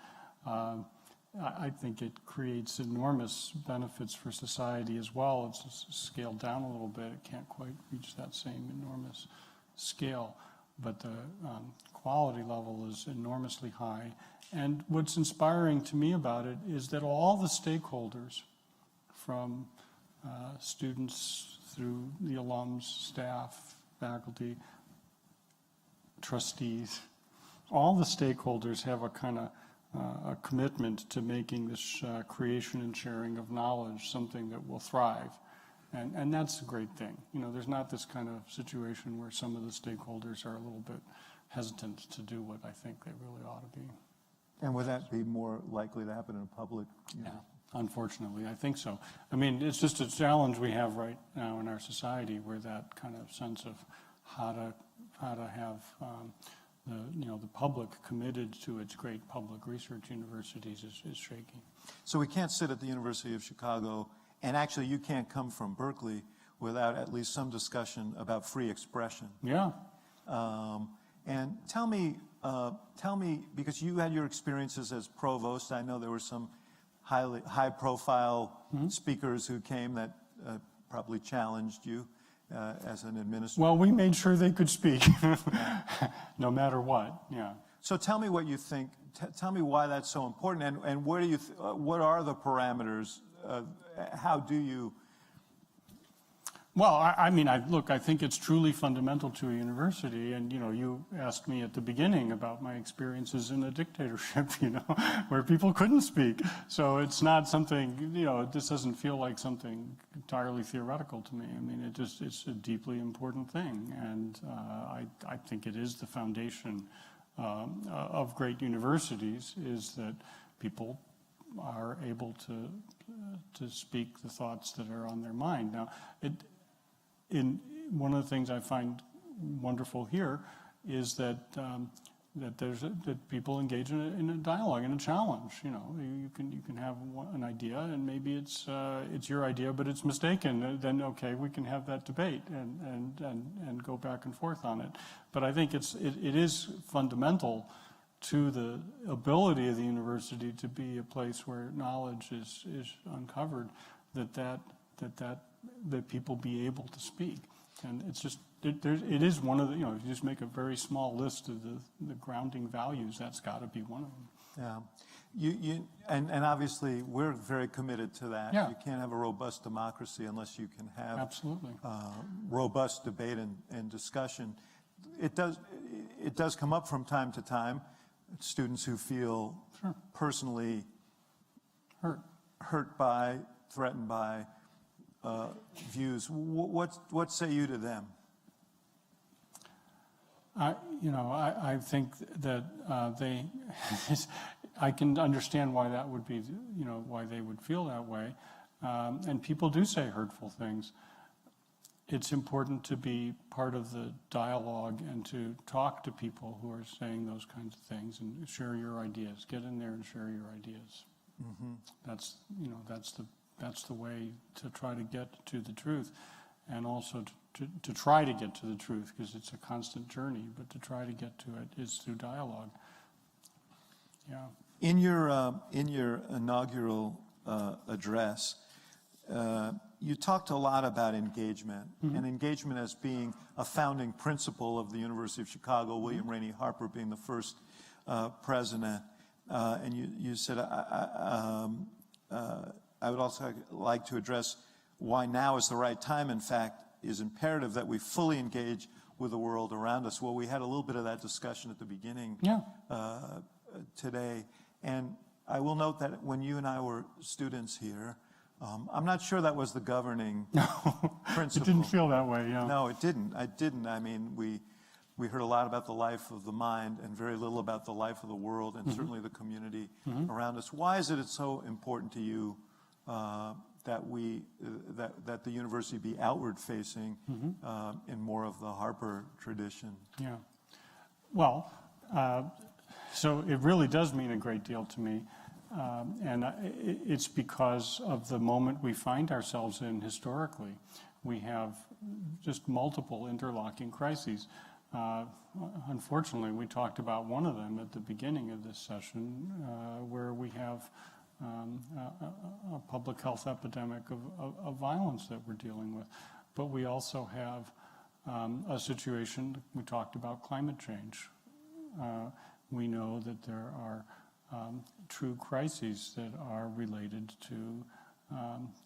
Speaker 4: I think it creates enormous benefits for society as well. It's just scaled down a little bit. It can't quite reach that same enormous scale, but the quality level is enormously high. And what's inspiring to me about it is that all the stakeholders, from students through the alums, staff, faculty, trustees, all the stakeholders have a kind of a commitment to making this creation and sharing of knowledge something that will thrive. And that's a great thing. There's not this kind of situation where some of the stakeholders are a little bit hesitant to do what I think they really ought to be.
Speaker 3: And would that be more likely to happen in a public?
Speaker 4: Yeah, unfortunately, I think so. I mean, it's just a challenge we have right now in our society, where that kind of sense of how to have the public committed to its great public research universities is shaky.
Speaker 3: So we can't sit at the University of Chicago, and actually you can't come from Berkeley without at least some discussion about free expression.
Speaker 4: Yeah.
Speaker 3: And tell me, because you had your experiences as provost, I know there were some high-profile speakers who came that probably challenged you as an administrator.
Speaker 4: Well, we made sure they could speak, no matter what. Yeah.
Speaker 3: So tell me what you think. Tell me why that's so important, and where do you? What are the parameters? How do you?
Speaker 4: Well, I mean, I think it's truly fundamental to a university. And, you asked me at the beginning about my experiences in a dictatorship, where people couldn't speak. So it's not something, this doesn't feel like something entirely theoretical to me. I mean, it's a deeply important thing. And I think it is the foundation of great universities, is that people are able to speak the thoughts that are on their mind. Now, one of the things I find wonderful here is that that people engage in a dialogue and a challenge. You can have an idea, and maybe it's your idea, but it's mistaken. Then okay, we can have that debate and go back and forth on it. But I think it is fundamental to the ability of the university to be a place where knowledge is uncovered, that people be able to speak. And it's just, it is one of the, you just make a very small list of the grounding values, that's got to be one of them.
Speaker 3: Yeah. And obviously we're very committed to that.
Speaker 4: Yeah.
Speaker 3: You can't have a robust democracy unless you can have
Speaker 4: Absolutely.
Speaker 3: Robust debate and discussion. It does come up from time to time, students who feel
Speaker 4: Sure.
Speaker 3: personally hurt by, threatened by views. What say you to them?
Speaker 4: I think that I can understand why that would be, why they would feel that way. And people do say hurtful things. It's important to be part of the dialogue and to talk to people who are saying those kinds of things and share your ideas. Get in there and share your ideas. Mm-hmm. That's the way to try to get to the truth, and also to try to get to the truth, because it's a constant journey, but to try to get to it is through dialogue. Yeah.
Speaker 3: In your inaugural address, you talked a lot about engagement, mm-hmm. and engagement as being a founding principle of the University of Chicago, William mm-hmm. Rainey Harper being the first president. And you said, I would also like to address why now is the right time, in fact, is imperative that we fully engage with the world around us. Well, we had a little bit of that discussion at the beginning today. And I will note that when you and I were students here, I'm not sure that was the governing principle.
Speaker 4: It didn't feel that way, yeah.
Speaker 3: No, it didn't. I mean, we heard a lot about the life of the mind and very little about the life of the world and certainly the community around us. Why is it so important to you that the university be outward-facing in more of the Harper tradition?
Speaker 4: Yeah. Well, so it really does mean a great deal to me. And it's because of the moment we find ourselves in historically. We have just multiple interlocking crises. Unfortunately, we talked about one of them at the beginning of this session, where we have a public health epidemic of violence that we're dealing with. But we also have a situation, we talked about climate change. We know that there are true crises that are related to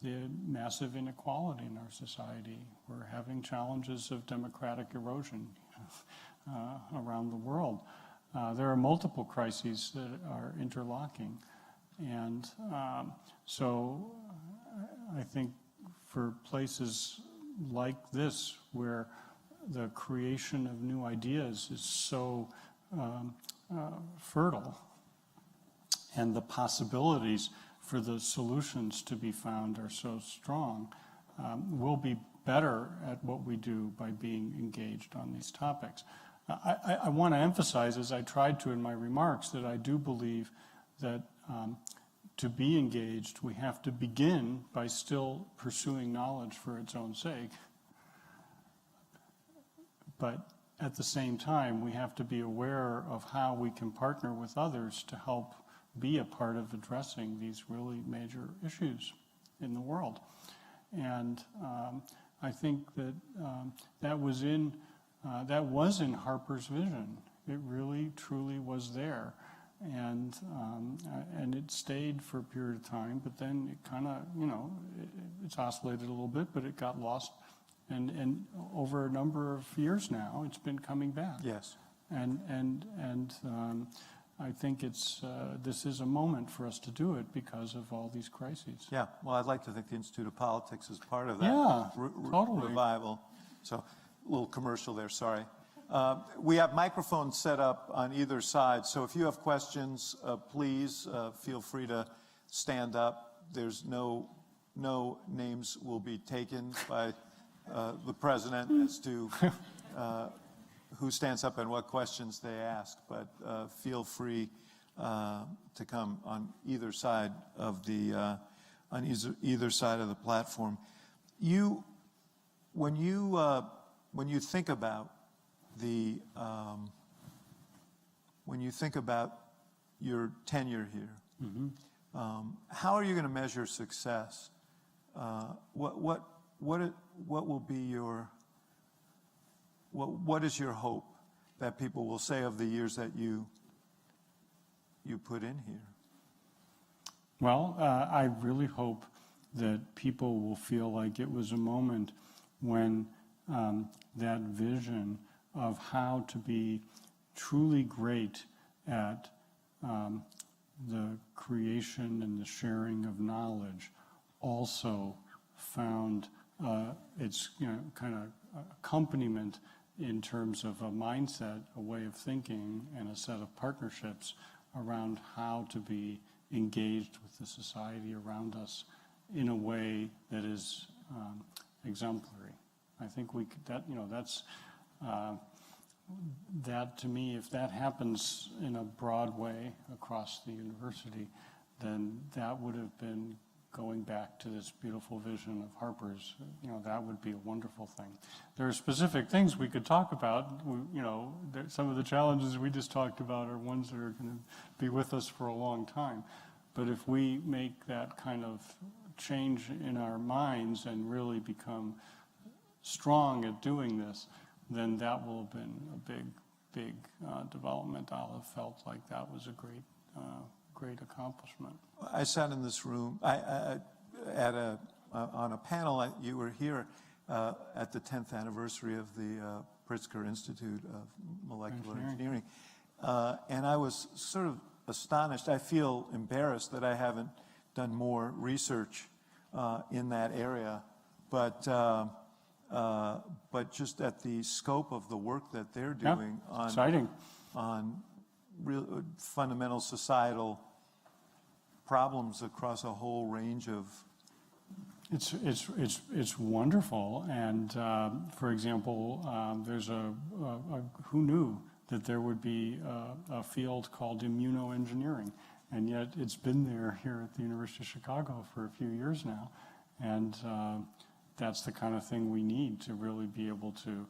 Speaker 4: the massive inequality in our society. We're having challenges of democratic erosion around the world. There are multiple crises that are interlocking. And so I think for places like this, where the creation of new ideas is so fertile, and the possibilities for the solutions to be found are so strong, we'll be better at what we do by being engaged on these topics. I want to emphasize, as I tried to in my remarks, that I do believe that to be engaged, we have to begin by still pursuing knowledge for its own sake. But at the same time, we have to be aware of how we can partner with others to help be a part of addressing these really major issues in the world. And I think that that was in Harper's vision. It really, truly was there. And it stayed for a period of time, but then it kind of, it's oscillated a little bit, but it got lost. And over a number of years now, it's been coming back.
Speaker 3: Yes.
Speaker 4: And I think this is a moment for us to do it because of all these crises.
Speaker 3: Yeah, well, I'd like to think the Institute of Politics is part of that
Speaker 4: totally.
Speaker 3: revival. So, a little commercial there, sorry. We have microphones set up on either side, so if you have questions, please feel free to stand up. There's no names will be taken by the president as to who stands up and what questions they ask, but feel free to come on either side of the either side of the platform. When you think about your tenure here, how are you going to measure success? What will be your what is your hope that people will say of the years that you put in here?
Speaker 4: Well, I really hope that people will feel like it was a moment when that vision of how to be truly great at the creation and the sharing of knowledge also found its kind of accompaniment in terms of a mindset, a way of thinking, and a set of partnerships around how to be engaged with the society around us in a way that is exemplary. I think we could, that's that to me, if that happens in a broad way across the university, then that would have been going back to this beautiful vision of Harper's. That would be a wonderful thing. There are specific things we could talk about. Some of the challenges we just talked about are ones that are going to be with us for a long time. But if we make that kind of change in our minds and really become strong at doing this, then that will have been a big development. I'll have felt like that was a great accomplishment.
Speaker 3: I sat in this room on a panel. You were here at the 10th anniversary of the Pritzker Institute of Molecular Engineering, and I was sort of astonished. I feel embarrassed that I haven't done more research in that area, but but just at the scope of the work that they're
Speaker 4: Yeah,
Speaker 3: doing
Speaker 4: exciting.
Speaker 3: on real fundamental societal problems across a whole range of.
Speaker 4: It's wonderful, and for example, there's who knew that there would be a field called immunoengineering, and yet it's been there here at the University of Chicago for a few years now, and that's the kind of thing we need to really be able to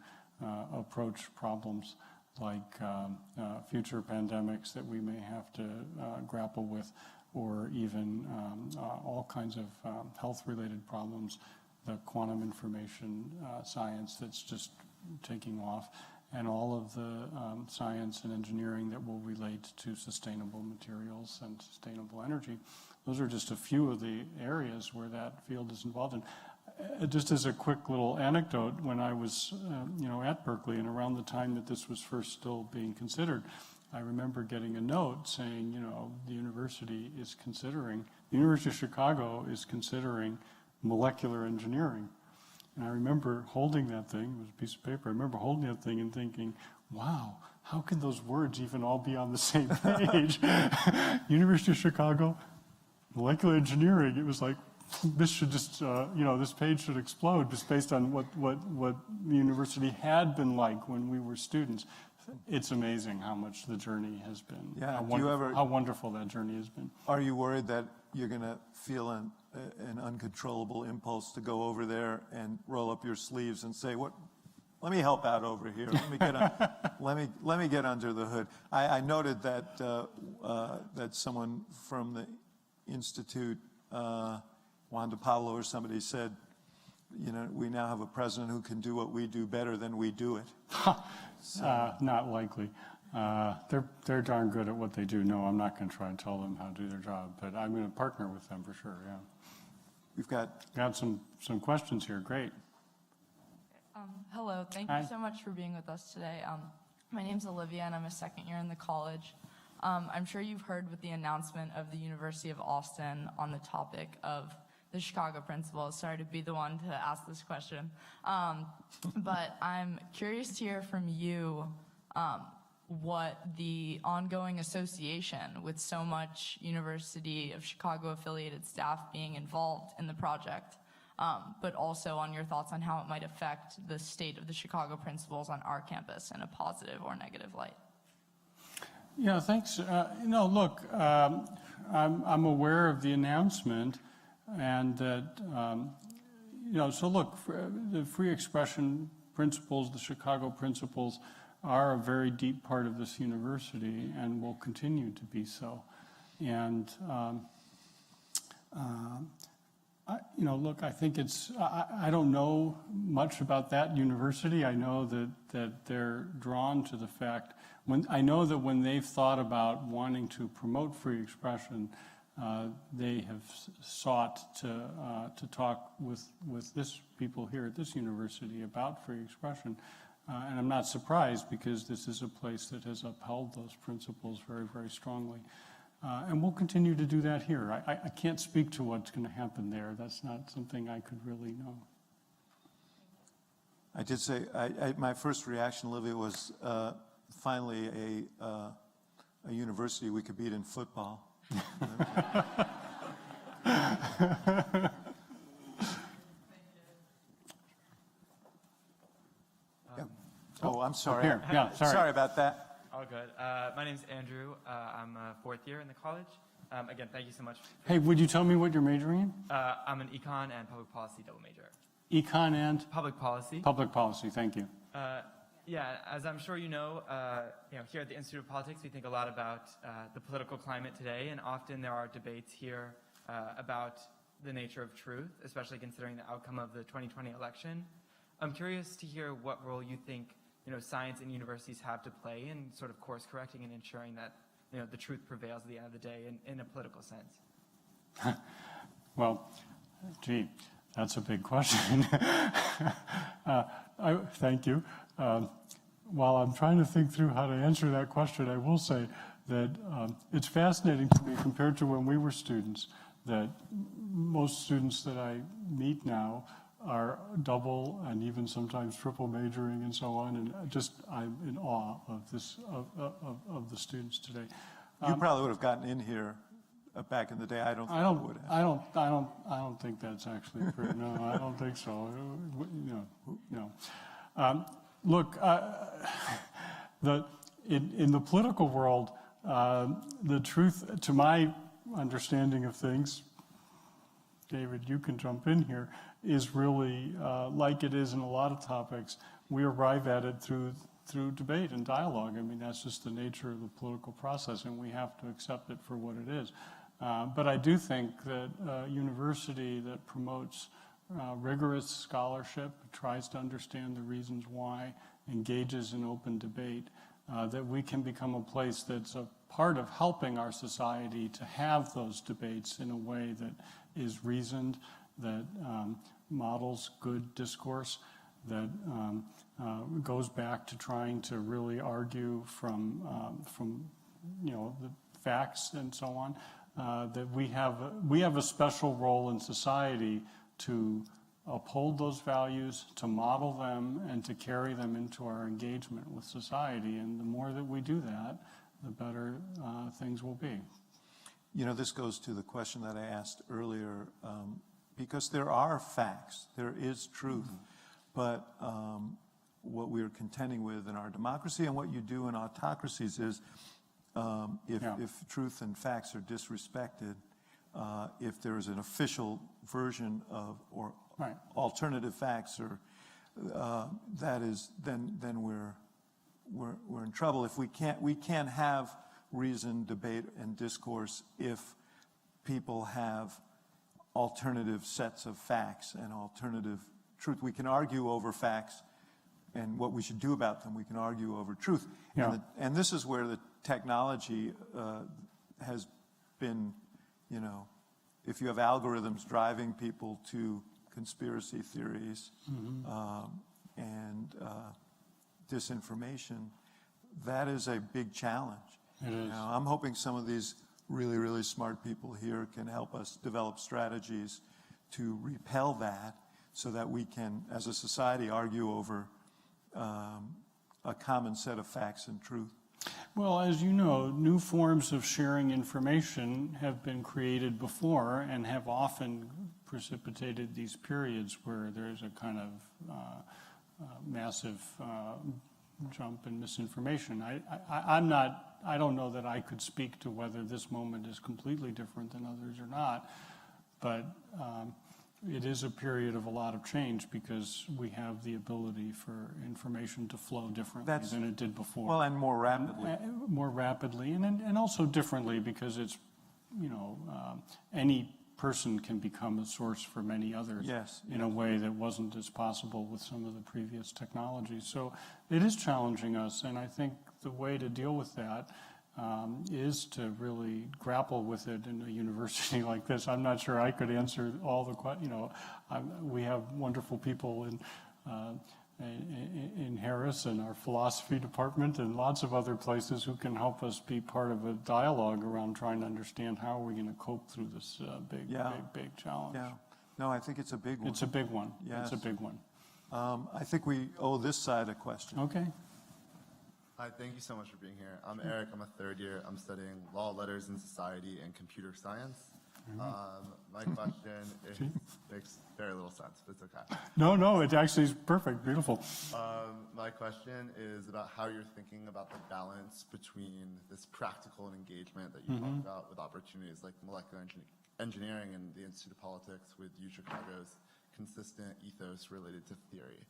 Speaker 4: approach problems like future pandemics that we may have to grapple with, or even all kinds of health-related problems, the quantum information science that's just taking off, and all of the science and engineering that will relate to sustainable materials and sustainable energy. Those are just a few of the areas where that field is involved in. Just as a quick little anecdote, when I was at Berkeley and around the time that this was first still being considered, I remember getting a note saying, the University of Chicago is considering molecular engineering. And I remember holding that thing, it was a piece of paper, I remember holding that thing and thinking, wow, how can those words even all be on the same page? University of Chicago, molecular engineering, it was like, this should just, this page should explode just based on what the university had been like when we were students. It's amazing how much the journey has been.
Speaker 3: Yeah.
Speaker 4: How wonderful that journey has been.
Speaker 3: Are you worried that you're going to feel an uncontrollable impulse to go over there and roll up your sleeves and say, let me help out over here. Let me get under the hood. I noted that that someone from the Institute, Wanda Pablo or somebody said, we now have a president who can do what we do better than we do it.
Speaker 4: Not likely. They're darn good at what they do. No, I'm not going to try and tell them how to do their job, but I'm going to partner with them for sure, yeah.
Speaker 3: We've got
Speaker 4: some questions here. Great.
Speaker 5: Hello, thank you so much for being with us today. My name's Olivia and I'm a second year in the college. I'm sure you've heard with the announcement of the University of Austin on the topic of the Chicago principles. Sorry to be the one to ask this question. But I'm curious to hear from you what the ongoing association with so much University of Chicago affiliated staff being involved in the project, but also on your thoughts on how it might affect the state of the Chicago principles on our campus in a positive or negative light.
Speaker 4: Yeah, thanks. Look, I'm aware of the announcement, and that, so look, the free expression principles, the Chicago principles, are a very deep part of this university and will continue to be so. And, look, I think I don't know much about that university. I know that they're drawn to the fact, I know that when they've thought about wanting to promote free expression, they have sought to talk with this people here at this university about free expression. And I'm not surprised, because this is a place that has upheld those principles very, very strongly. And we'll continue to do that here. I can't speak to what's going to happen there. That's not something I could really know.
Speaker 3: I did say, my first reaction, Olivia, was finally a university we could beat in football. Oh, I'm sorry.
Speaker 4: Here. Yeah,
Speaker 3: sorry about that.
Speaker 6: All good. My name's Andrew. I'm a fourth year in the college. Again, thank you so much.
Speaker 4: Hey, would you tell me what you're majoring in?
Speaker 6: I'm an econ and public policy double major.
Speaker 4: Econ and?
Speaker 6: Public policy.
Speaker 4: Public policy, thank you.
Speaker 6: Yeah, as I'm sure you know, here at the Institute of Politics, we think a lot about the political climate today, and often there are debates here about the nature of truth, especially considering the outcome of the 2020 election. I'm curious to hear what role you think science and universities have to play in sort of course correcting and ensuring that the truth prevails at the end of the day in a political sense.
Speaker 4: Well, gee, that's a big question. Thank you. While I'm trying to think through how to answer that question, I will say that it's fascinating to me, compared to when we were students, that most students that I meet now are double and even sometimes triple majoring and so on. And I'm in awe of this, of the students today.
Speaker 3: You probably would have gotten in here back in the day. I don't think you would have.
Speaker 4: I don't think that's actually true. No, I don't think so. No. Look, in the political world, the truth, to my understanding of things, David, you can jump in here, is really like it is in a lot of topics. We arrive at it through debate and dialogue. I mean, that's just the nature of the political process, and we have to accept it for what it is. But I do think that a university that promotes rigorous scholarship, tries to understand the reasons why, engages in open debate, that we can become a place that's a part of helping our society to have those debates in a way that is reasoned, that models good discourse, that goes back to trying to really argue from the facts and so on. That we have a special role in society to uphold those values, to model them, and to carry them into our engagement with society. And the more that we do that, the better things will be.
Speaker 3: You know, this goes to the question that I asked earlier, because there are facts, there is truth, but what we're contending with in our democracy and what you do in autocracies is if truth and facts are disrespected, if there is an official version of or alternative facts, or that is, then we're in trouble. If we can't have reasoned debate and discourse if people have alternative sets of facts and alternative truth. We can argue over facts and what we should do about them. We can argue over truth.
Speaker 4: Yeah.
Speaker 3: And this is where the technology has been, you know, if you have algorithms driving people to conspiracy theories and disinformation, that is a big challenge.
Speaker 4: It is.
Speaker 3: Now, I'm hoping some of these really, really smart people here can help us develop strategies to repel that so that we can, as a society, argue over a common set of facts and truth.
Speaker 4: Well, as you know, new forms of sharing information have been created before and have often precipitated these periods where there's a kind of massive jump in misinformation. I don't know that I could speak to whether this moment is completely different than others or not, but it is a period of a lot of change because we have the ability for information to flow differently than it did before.
Speaker 3: Well, and more rapidly.
Speaker 4: More rapidly, and also differently because it's, any person can become a source for many others in a way that wasn't as possible with some of the previous technologies. So it is challenging us, and I think the way to deal with that is to really grapple with it in a university like this. I'm not sure I could answer all the questions. We have wonderful people in Harris and our philosophy department and lots of other places who can help us be part of a dialogue around trying to understand how we're going to cope through this big challenge.
Speaker 3: Yeah. No, I think it's a big one.
Speaker 4: It's a big one.
Speaker 3: Yes.
Speaker 4: It's a big one.
Speaker 3: I think we owe this side a question.
Speaker 4: Okay.
Speaker 7: Hi, thank you so much for being here. I'm Eric. I'm a third year. I'm studying law, letters, and society and computer science. My question makes very little sense, but it's okay.
Speaker 4: No, it actually is perfect. Beautiful.
Speaker 7: My question is about how you're thinking about the balance between this practical engagement that you talked about with opportunities like molecular engineering and the Institute of Politics with UChicago's consistent ethos related to theory.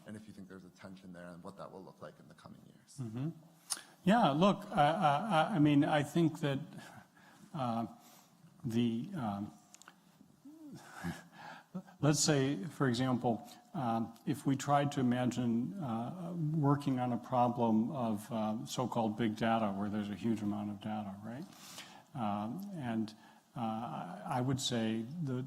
Speaker 7: And if you think there's a tension there and what that will look like in the coming years.
Speaker 4: Yeah, look, I mean, I think that let's say, for example, if we tried to imagine working on a problem of so-called big data, where there's a huge amount of data, right? And I would say that,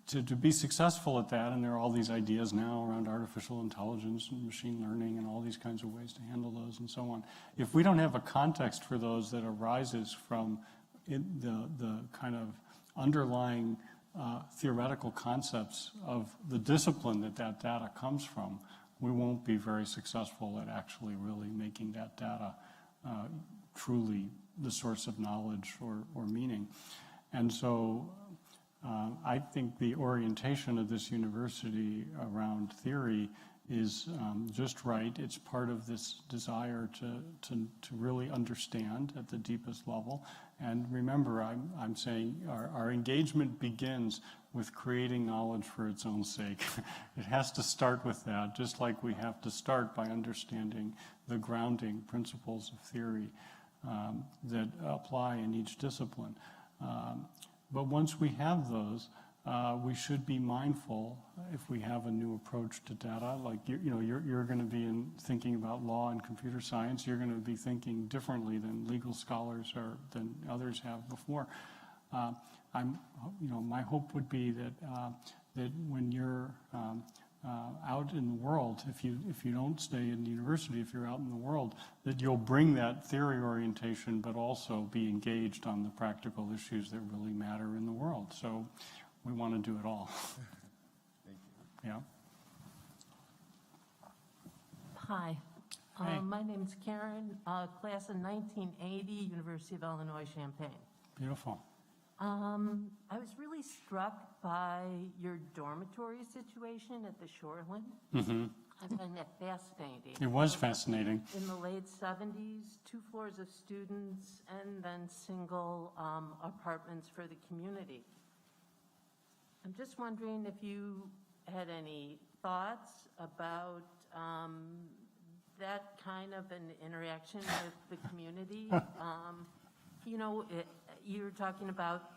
Speaker 4: to be successful at that, and there are all these ideas now around artificial intelligence and machine learning and all these kinds of ways to handle those and so on. If we don't have a context for those that arises from the kind of underlying theoretical concepts of the discipline that that data comes from, we won't be very successful at actually really making that data truly the source of knowledge or meaning. And so I think the orientation of this university around theory is just right. It's part of this desire to really understand at the deepest level. And remember, I'm saying our engagement begins with creating knowledge for its own sake. It has to start with that, just like we have to start by understanding the grounding principles of theory that apply in each discipline. But once we have those, we should be mindful if we have a new approach to data. Like you're going to be thinking about law and computer science. You're going to be thinking differently than legal scholars or than others have before. My hope would be that when you're out in the world, if you don't stay in the university, if you're out in the world, that you'll bring that theory orientation, but also be engaged on the practical issues that really matter in the world. So we want to do it all.
Speaker 7: Thank you.
Speaker 4: Yeah.
Speaker 8: Hi.
Speaker 4: Hey.
Speaker 8: My name's Karen, class of 1980, University of Illinois, Champaign.
Speaker 4: Beautiful.
Speaker 8: I was really struck by your dormitory situation at the Shoreland.
Speaker 4: Mm-hmm.
Speaker 8: I find that fascinating.
Speaker 4: It was fascinating.
Speaker 8: In the late 70s, 2 floors of students and then single apartments for the community. I'm just wondering if you had any thoughts about that kind of an interaction with the community. You were talking about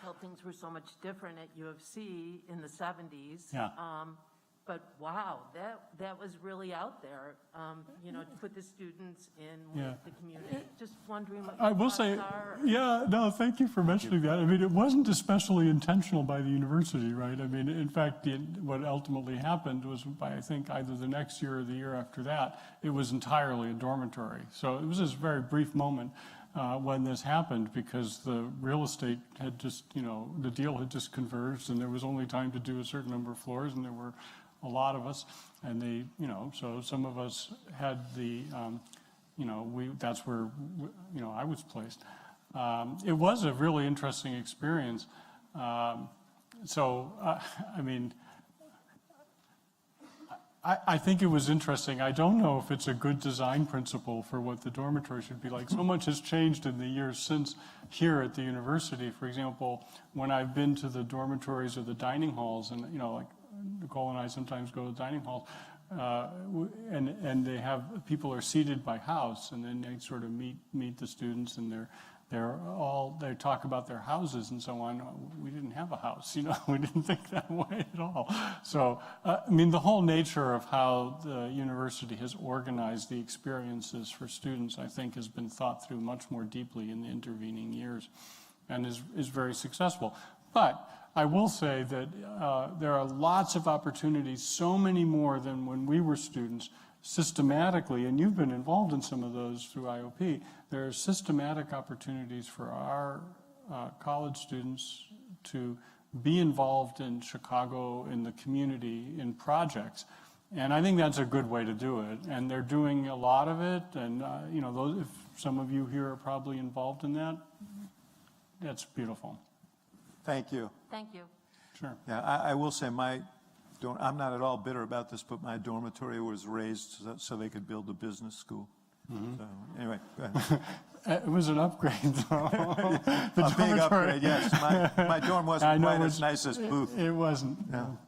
Speaker 8: how things were so much different at U of C in the 70s.
Speaker 4: Yeah.
Speaker 8: But wow, that was really out there, to put the students in with the community. Just wondering what your
Speaker 4: I will
Speaker 8: thoughts
Speaker 4: say,
Speaker 8: are.
Speaker 4: yeah, no, thank you for mentioning that. I mean, it wasn't especially intentional by the university, right? I mean, in fact, what ultimately happened was by, I think, either the next year or the year after that, it was entirely a dormitory. So it was this very brief moment when this happened because the real estate had just, the deal had just converged and there was only time to do a certain number of floors and there were a lot of us, and they, so some of us had the, that's where, I was placed. It was a really interesting experience. I think it was interesting. I don't know if it's a good design principle for what the dormitory should be like. So much has changed in the years since here at the university. For example, when I've been to the dormitories or the dining halls, and like Nicole and I sometimes go to dining halls, and they have people are seated by house, and then they sort of meet the students, and they talk about their houses and so on. We didn't have a house, we didn't think that way at all. So, the whole nature of how the university has organized the experiences for students, I think, has been thought through much more deeply in the intervening years and is very successful. But I will say that there are lots of opportunities, so many more than when we were students, systematically, and you've been involved in some of those through IOP, there are systematic opportunities for our college students to be involved in Chicago, in the community, in projects. And I think that's a good way to do it. And they're doing a lot of it. And, if some of you here are probably involved in that, that's beautiful.
Speaker 3: Thank you.
Speaker 8: Thank you.
Speaker 4: Sure.
Speaker 3: Yeah, I will say I'm not at all bitter about this, but my dormitory was raised so they could build a business school. Mm-hmm. So anyway, go ahead.
Speaker 4: It was an upgrade, though.
Speaker 3: A big upgrade, yes. My dorm wasn't quite as nice as Booth.
Speaker 4: It wasn't.
Speaker 3: No.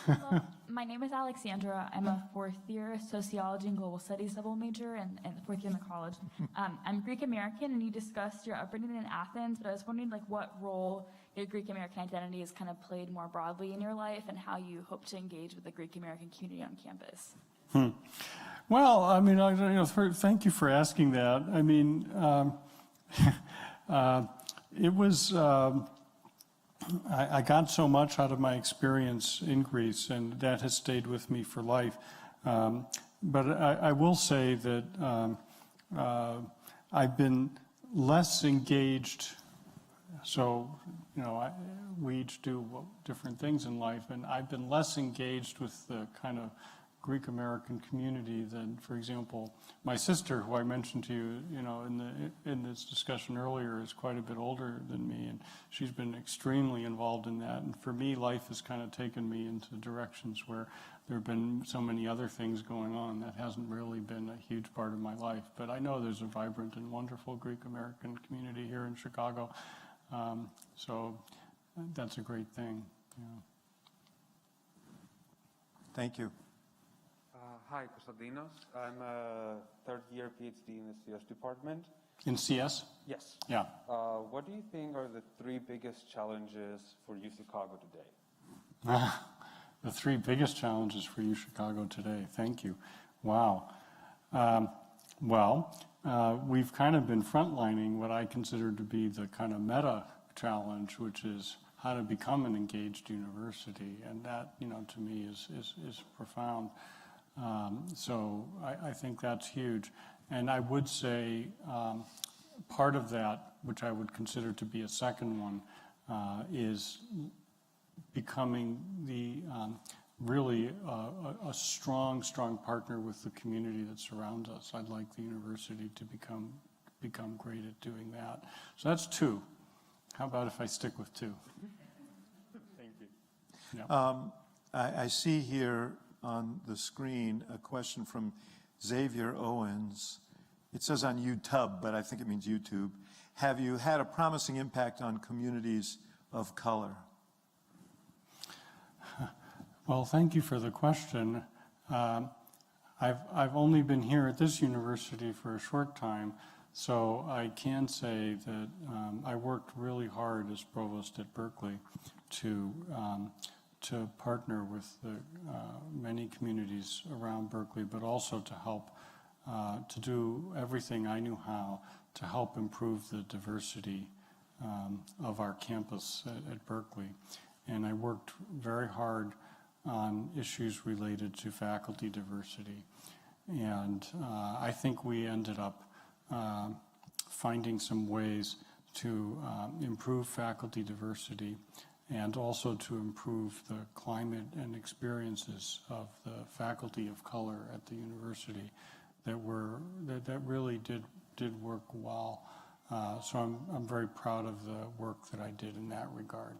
Speaker 9: Hello, my name is Alexandra. I'm a 4th year sociology and global studies double major and 4th year in the college. I'm Greek American, and you discussed your upbringing in Athens, but I was wondering what role your Greek American identity has kind of played more broadly in your life and how you hope to engage with the Greek American community on campus.
Speaker 4: Well, thank you for asking that. It was, I got so much out of my experience in Greece, and that has stayed with me for life. But I will say that I've been less engaged so, you know, we each do different things in life, and I've been less engaged with the kind of Greek American community than, for example, my sister, who I mentioned to you, you know, in this discussion earlier, is quite a bit older than me, and she's been extremely involved in that. And for me, life has kind of taken me into directions where there have been so many other things going on that hasn't really been a huge part of my life. But I know there's a vibrant and wonderful Greek American community here in Chicago, so that's a great thing. Yeah.
Speaker 3: Thank you.
Speaker 10: Hi, Konstantinos. I'm a third-year PhD in the CS department.
Speaker 4: In CS?
Speaker 10: Yes.
Speaker 4: Yeah.
Speaker 10: What do you think are the 3 biggest challenges for UChicago today?
Speaker 4: The 3 biggest challenges for UChicago today. Thank you. Wow. We've kind of been frontlining what I consider to be the kind of meta challenge, which is how to become an engaged university, and that, you know, to me is profound. So I think that's huge. And I would say part of that, which I would consider to be a second one, is becoming the really a strong partner with the community that surrounds us. I'd like the university to become great at doing that. So that's 2. How about if I stick with 2? Thank you. Yeah.
Speaker 3: I see here on the screen a question from Xavier Owens. It says on YouTube, but I think it means YouTube. Have you had a promising impact on communities of color?
Speaker 4: Well, thank you for the question. I've only been here at this university for a short time, so I can say that I worked really hard as provost at Berkeley to partner with the many communities around Berkeley, but also to help to do everything I knew how to help improve the diversity of our campus at Berkeley. And I worked very hard on issues related to faculty diversity. And I think we ended up finding some ways to improve faculty diversity and also to improve the climate and experiences of the faculty of color at the university that really did work well. So I'm very proud of the work that I did in that regard.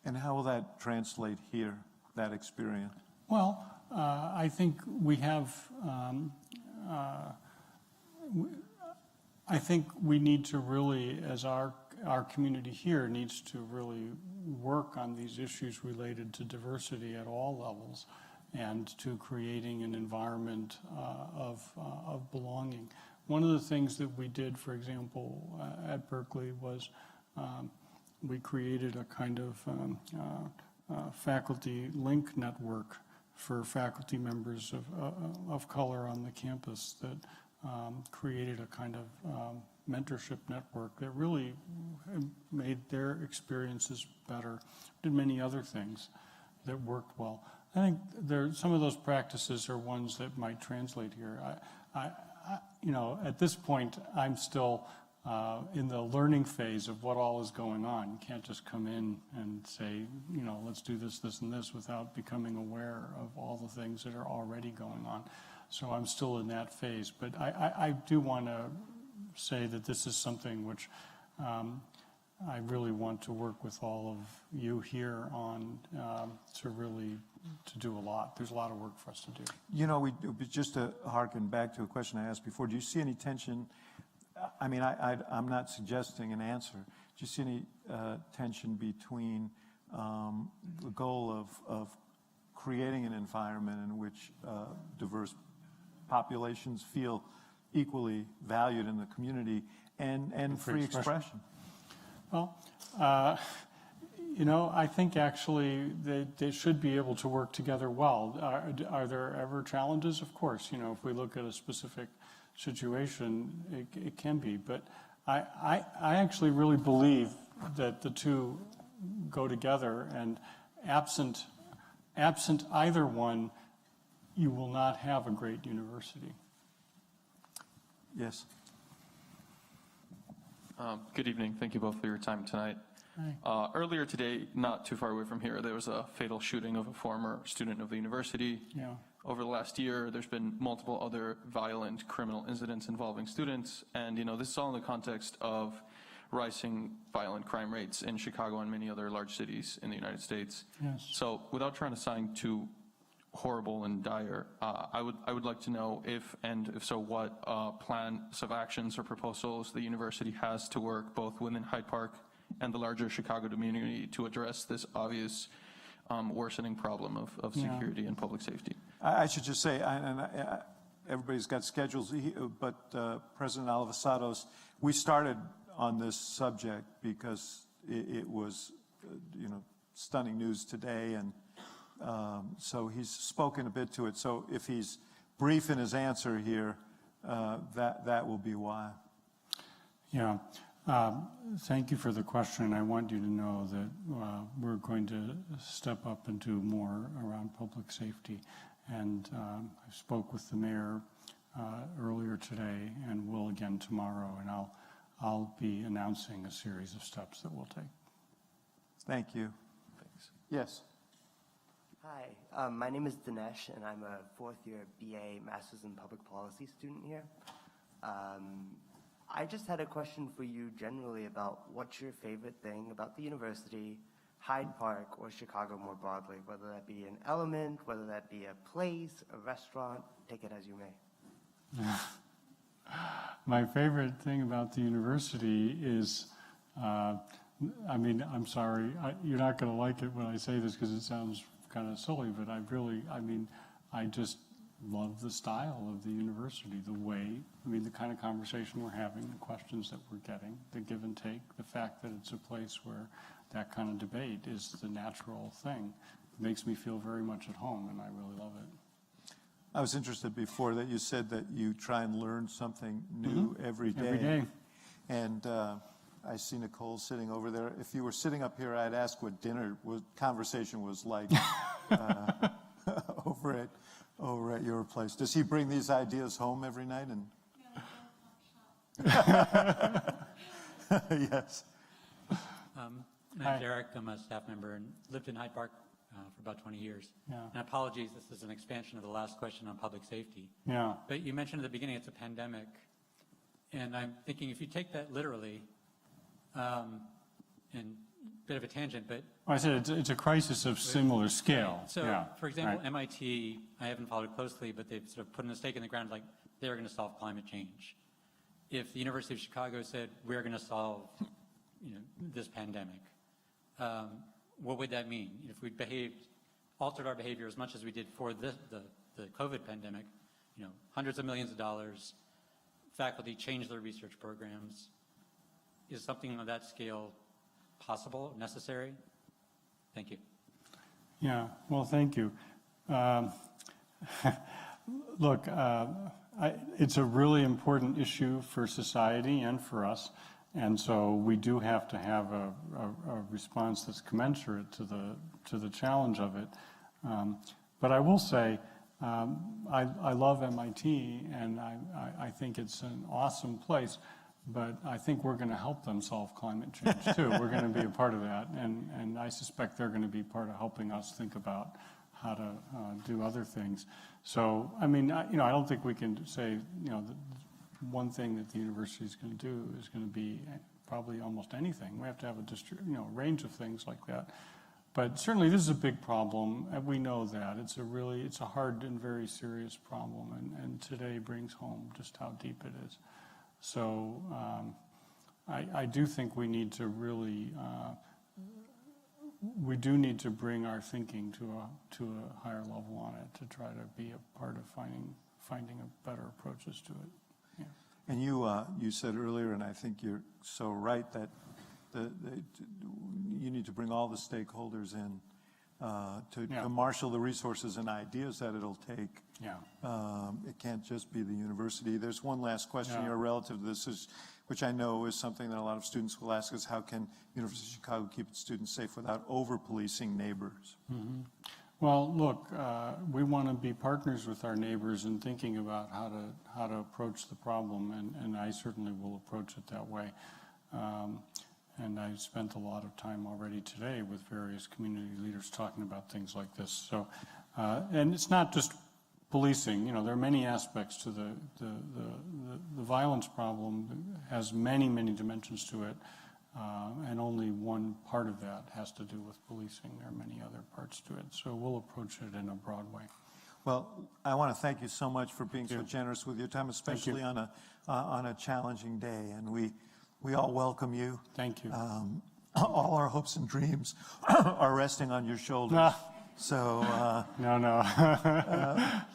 Speaker 3: And how will that translate here, that experience?
Speaker 4: Well, I think we have, I think we need to really, as our community here needs to really work on these issues related to diversity at all levels and to creating an environment of belonging. One of the things that we did, for example, at Berkeley was we created a kind of faculty link network for faculty members of color on the campus that created a kind of mentorship network that really made their experiences better, did many other things that worked well. I think some of those practices are ones that might translate here. You know, at this point, I'm still in the learning phase of what all is going on. You can't just come in and say, you know, let's do this, this, and this without becoming aware of all the things that are already going on. So I'm still in that phase. But I do want to say that this is something which I really want to work with all of you here on to do a lot. There's a lot of work for us to do.
Speaker 3: You know, just to harken back to a question I asked before, do you see any tension? I mean, I'm not suggesting an answer. Do you see any tension between the goal of creating an environment in which diverse populations feel equally valued in the community and free expression?
Speaker 4: Well, you know, I think actually they should be able to work together well. Are there ever challenges? Of course, you know, if we look at a specific situation, it can be. But I actually really believe that the two go together, and absent either one, you will not have a great university.
Speaker 3: Yes.
Speaker 11: Good evening. Thank you both for your time tonight. Earlier today, not too far away from here, there was a fatal shooting of a former student of the university.
Speaker 4: Yeah.
Speaker 11: Over the last year, there's been multiple other violent criminal incidents involving students, and this is all in the context of rising violent crime rates in Chicago and many other large cities in the United States.
Speaker 4: Yes.
Speaker 11: So, without trying to sound too horrible and dire, I would like to know if so, what plans of actions or proposals the university has to work both within Hyde Park and the larger Chicago community to address this obvious worsening problem of security and public safety.
Speaker 3: I should just say, everybody's got schedules, but President Alivisatos, we started on this subject because it was, stunning news today, and so he's spoken a bit to it. So if he's brief in his answer here, that will be why.
Speaker 4: Yeah. Thank you for the question. I want you to know that we're going to step up and do more around public safety. And I spoke with the mayor earlier today and will again tomorrow, and I'll be announcing a series of steps that we'll take.
Speaker 3: Thank you.
Speaker 11: Thanks.
Speaker 3: Yes.
Speaker 12: Hi, my name is Dinesh, and I'm a fourth-year BA Masters in Public Policy student here. I just had a question for you generally about what's your favorite thing about the university, Hyde Park, or Chicago more broadly, whether that be an element, whether that be a place, a restaurant, take it as you may.
Speaker 4: My favorite thing about the university is, I'm sorry, you're not going to like it when I say this because it sounds kind of silly, but I just love the style of the university, the kind of conversation we're having, the questions that we're getting, the give and take, the fact that it's a place where that kind of debate is the natural thing. It makes me feel very much at home, and I really love it.
Speaker 3: I was interested before that you said that you try and learn something new every day.
Speaker 4: Every day.
Speaker 3: And I see Nicole sitting over there. If you were sitting up here, I'd ask what conversation was like over at your place. Does he bring these ideas home every night? And yes.
Speaker 13: I'm Derek. I'm a staff member and lived in Hyde Park for about 20 years.
Speaker 4: Yeah.
Speaker 13: And apologies, this is an expansion of the last question on public safety.
Speaker 4: Yeah.
Speaker 13: But you mentioned at the beginning it's a pandemic. And I'm thinking if you take that literally, and a bit of a tangent, but...
Speaker 4: I said it's a crisis of similar scale.
Speaker 13: So,
Speaker 4: yeah.
Speaker 13: for example,
Speaker 4: Right.
Speaker 13: MIT, I haven't followed closely, but they've sort of put a stake in the ground like they're going to solve climate change. If the University of Chicago said we're going to solve this pandemic, what would that mean? If we altered our behavior as much as we did for the COVID pandemic, hundreds of millions of dollars, faculty changed their research programs. Is something of that scale possible, necessary? Thank you.
Speaker 4: Yeah, well, thank you. Look, it's a really important issue for society and for us, and so we do have to have a response that's commensurate to the challenge of it. But I will say, I love MIT, and I think it's an awesome place. But I think we're going to help them solve climate change too. We're going to be a part of that, and I suspect they're going to be part of helping us think about how to do other things. So, I don't think we can say, the one thing that the university is going to do is going to be probably almost anything. We have to have a range of things like that. But certainly, this is a big problem, and we know that it's a hard and very serious problem, and today brings home just how deep it is. So I do think we need to really, we do need to bring our thinking to a higher level on it to try to be a part of finding a better approaches to it. Yeah.
Speaker 3: And you said earlier, and I think you're so right, that you need to bring all the stakeholders in to marshal the resources and ideas that it'll take.
Speaker 4: Yeah.
Speaker 3: It can't just be the university. There's one last question here relative to this, which I know is something that a lot of students will ask, is how can University of Chicago keep its students safe without over-policing neighbors?
Speaker 4: Mm-hmm. Well, look, we want to be partners with our neighbors in thinking about how to approach the problem, and I certainly will approach it that way. And I spent a lot of time already today with various community leaders talking about things like this. So, and it's not just policing. You know, there are many aspects to the violence problem. Has many dimensions to it, and only one part of that has to do with policing. There are many other parts to it. So we'll approach it in a broad way.
Speaker 3: Well, I want to thank you so much for being so generous with your time, especially on a challenging day. And we all welcome you.
Speaker 4: Thank you.
Speaker 3: All our hopes and dreams are resting on your shoulders. So
Speaker 4: no.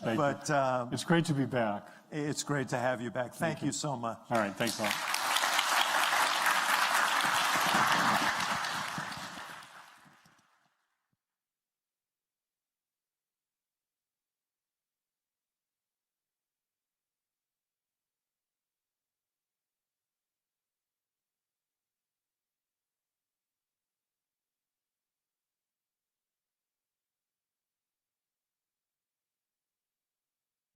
Speaker 4: But it's great to be back.
Speaker 3: It's great to have you back. Thank you so much.
Speaker 4: All right, thanks a lot.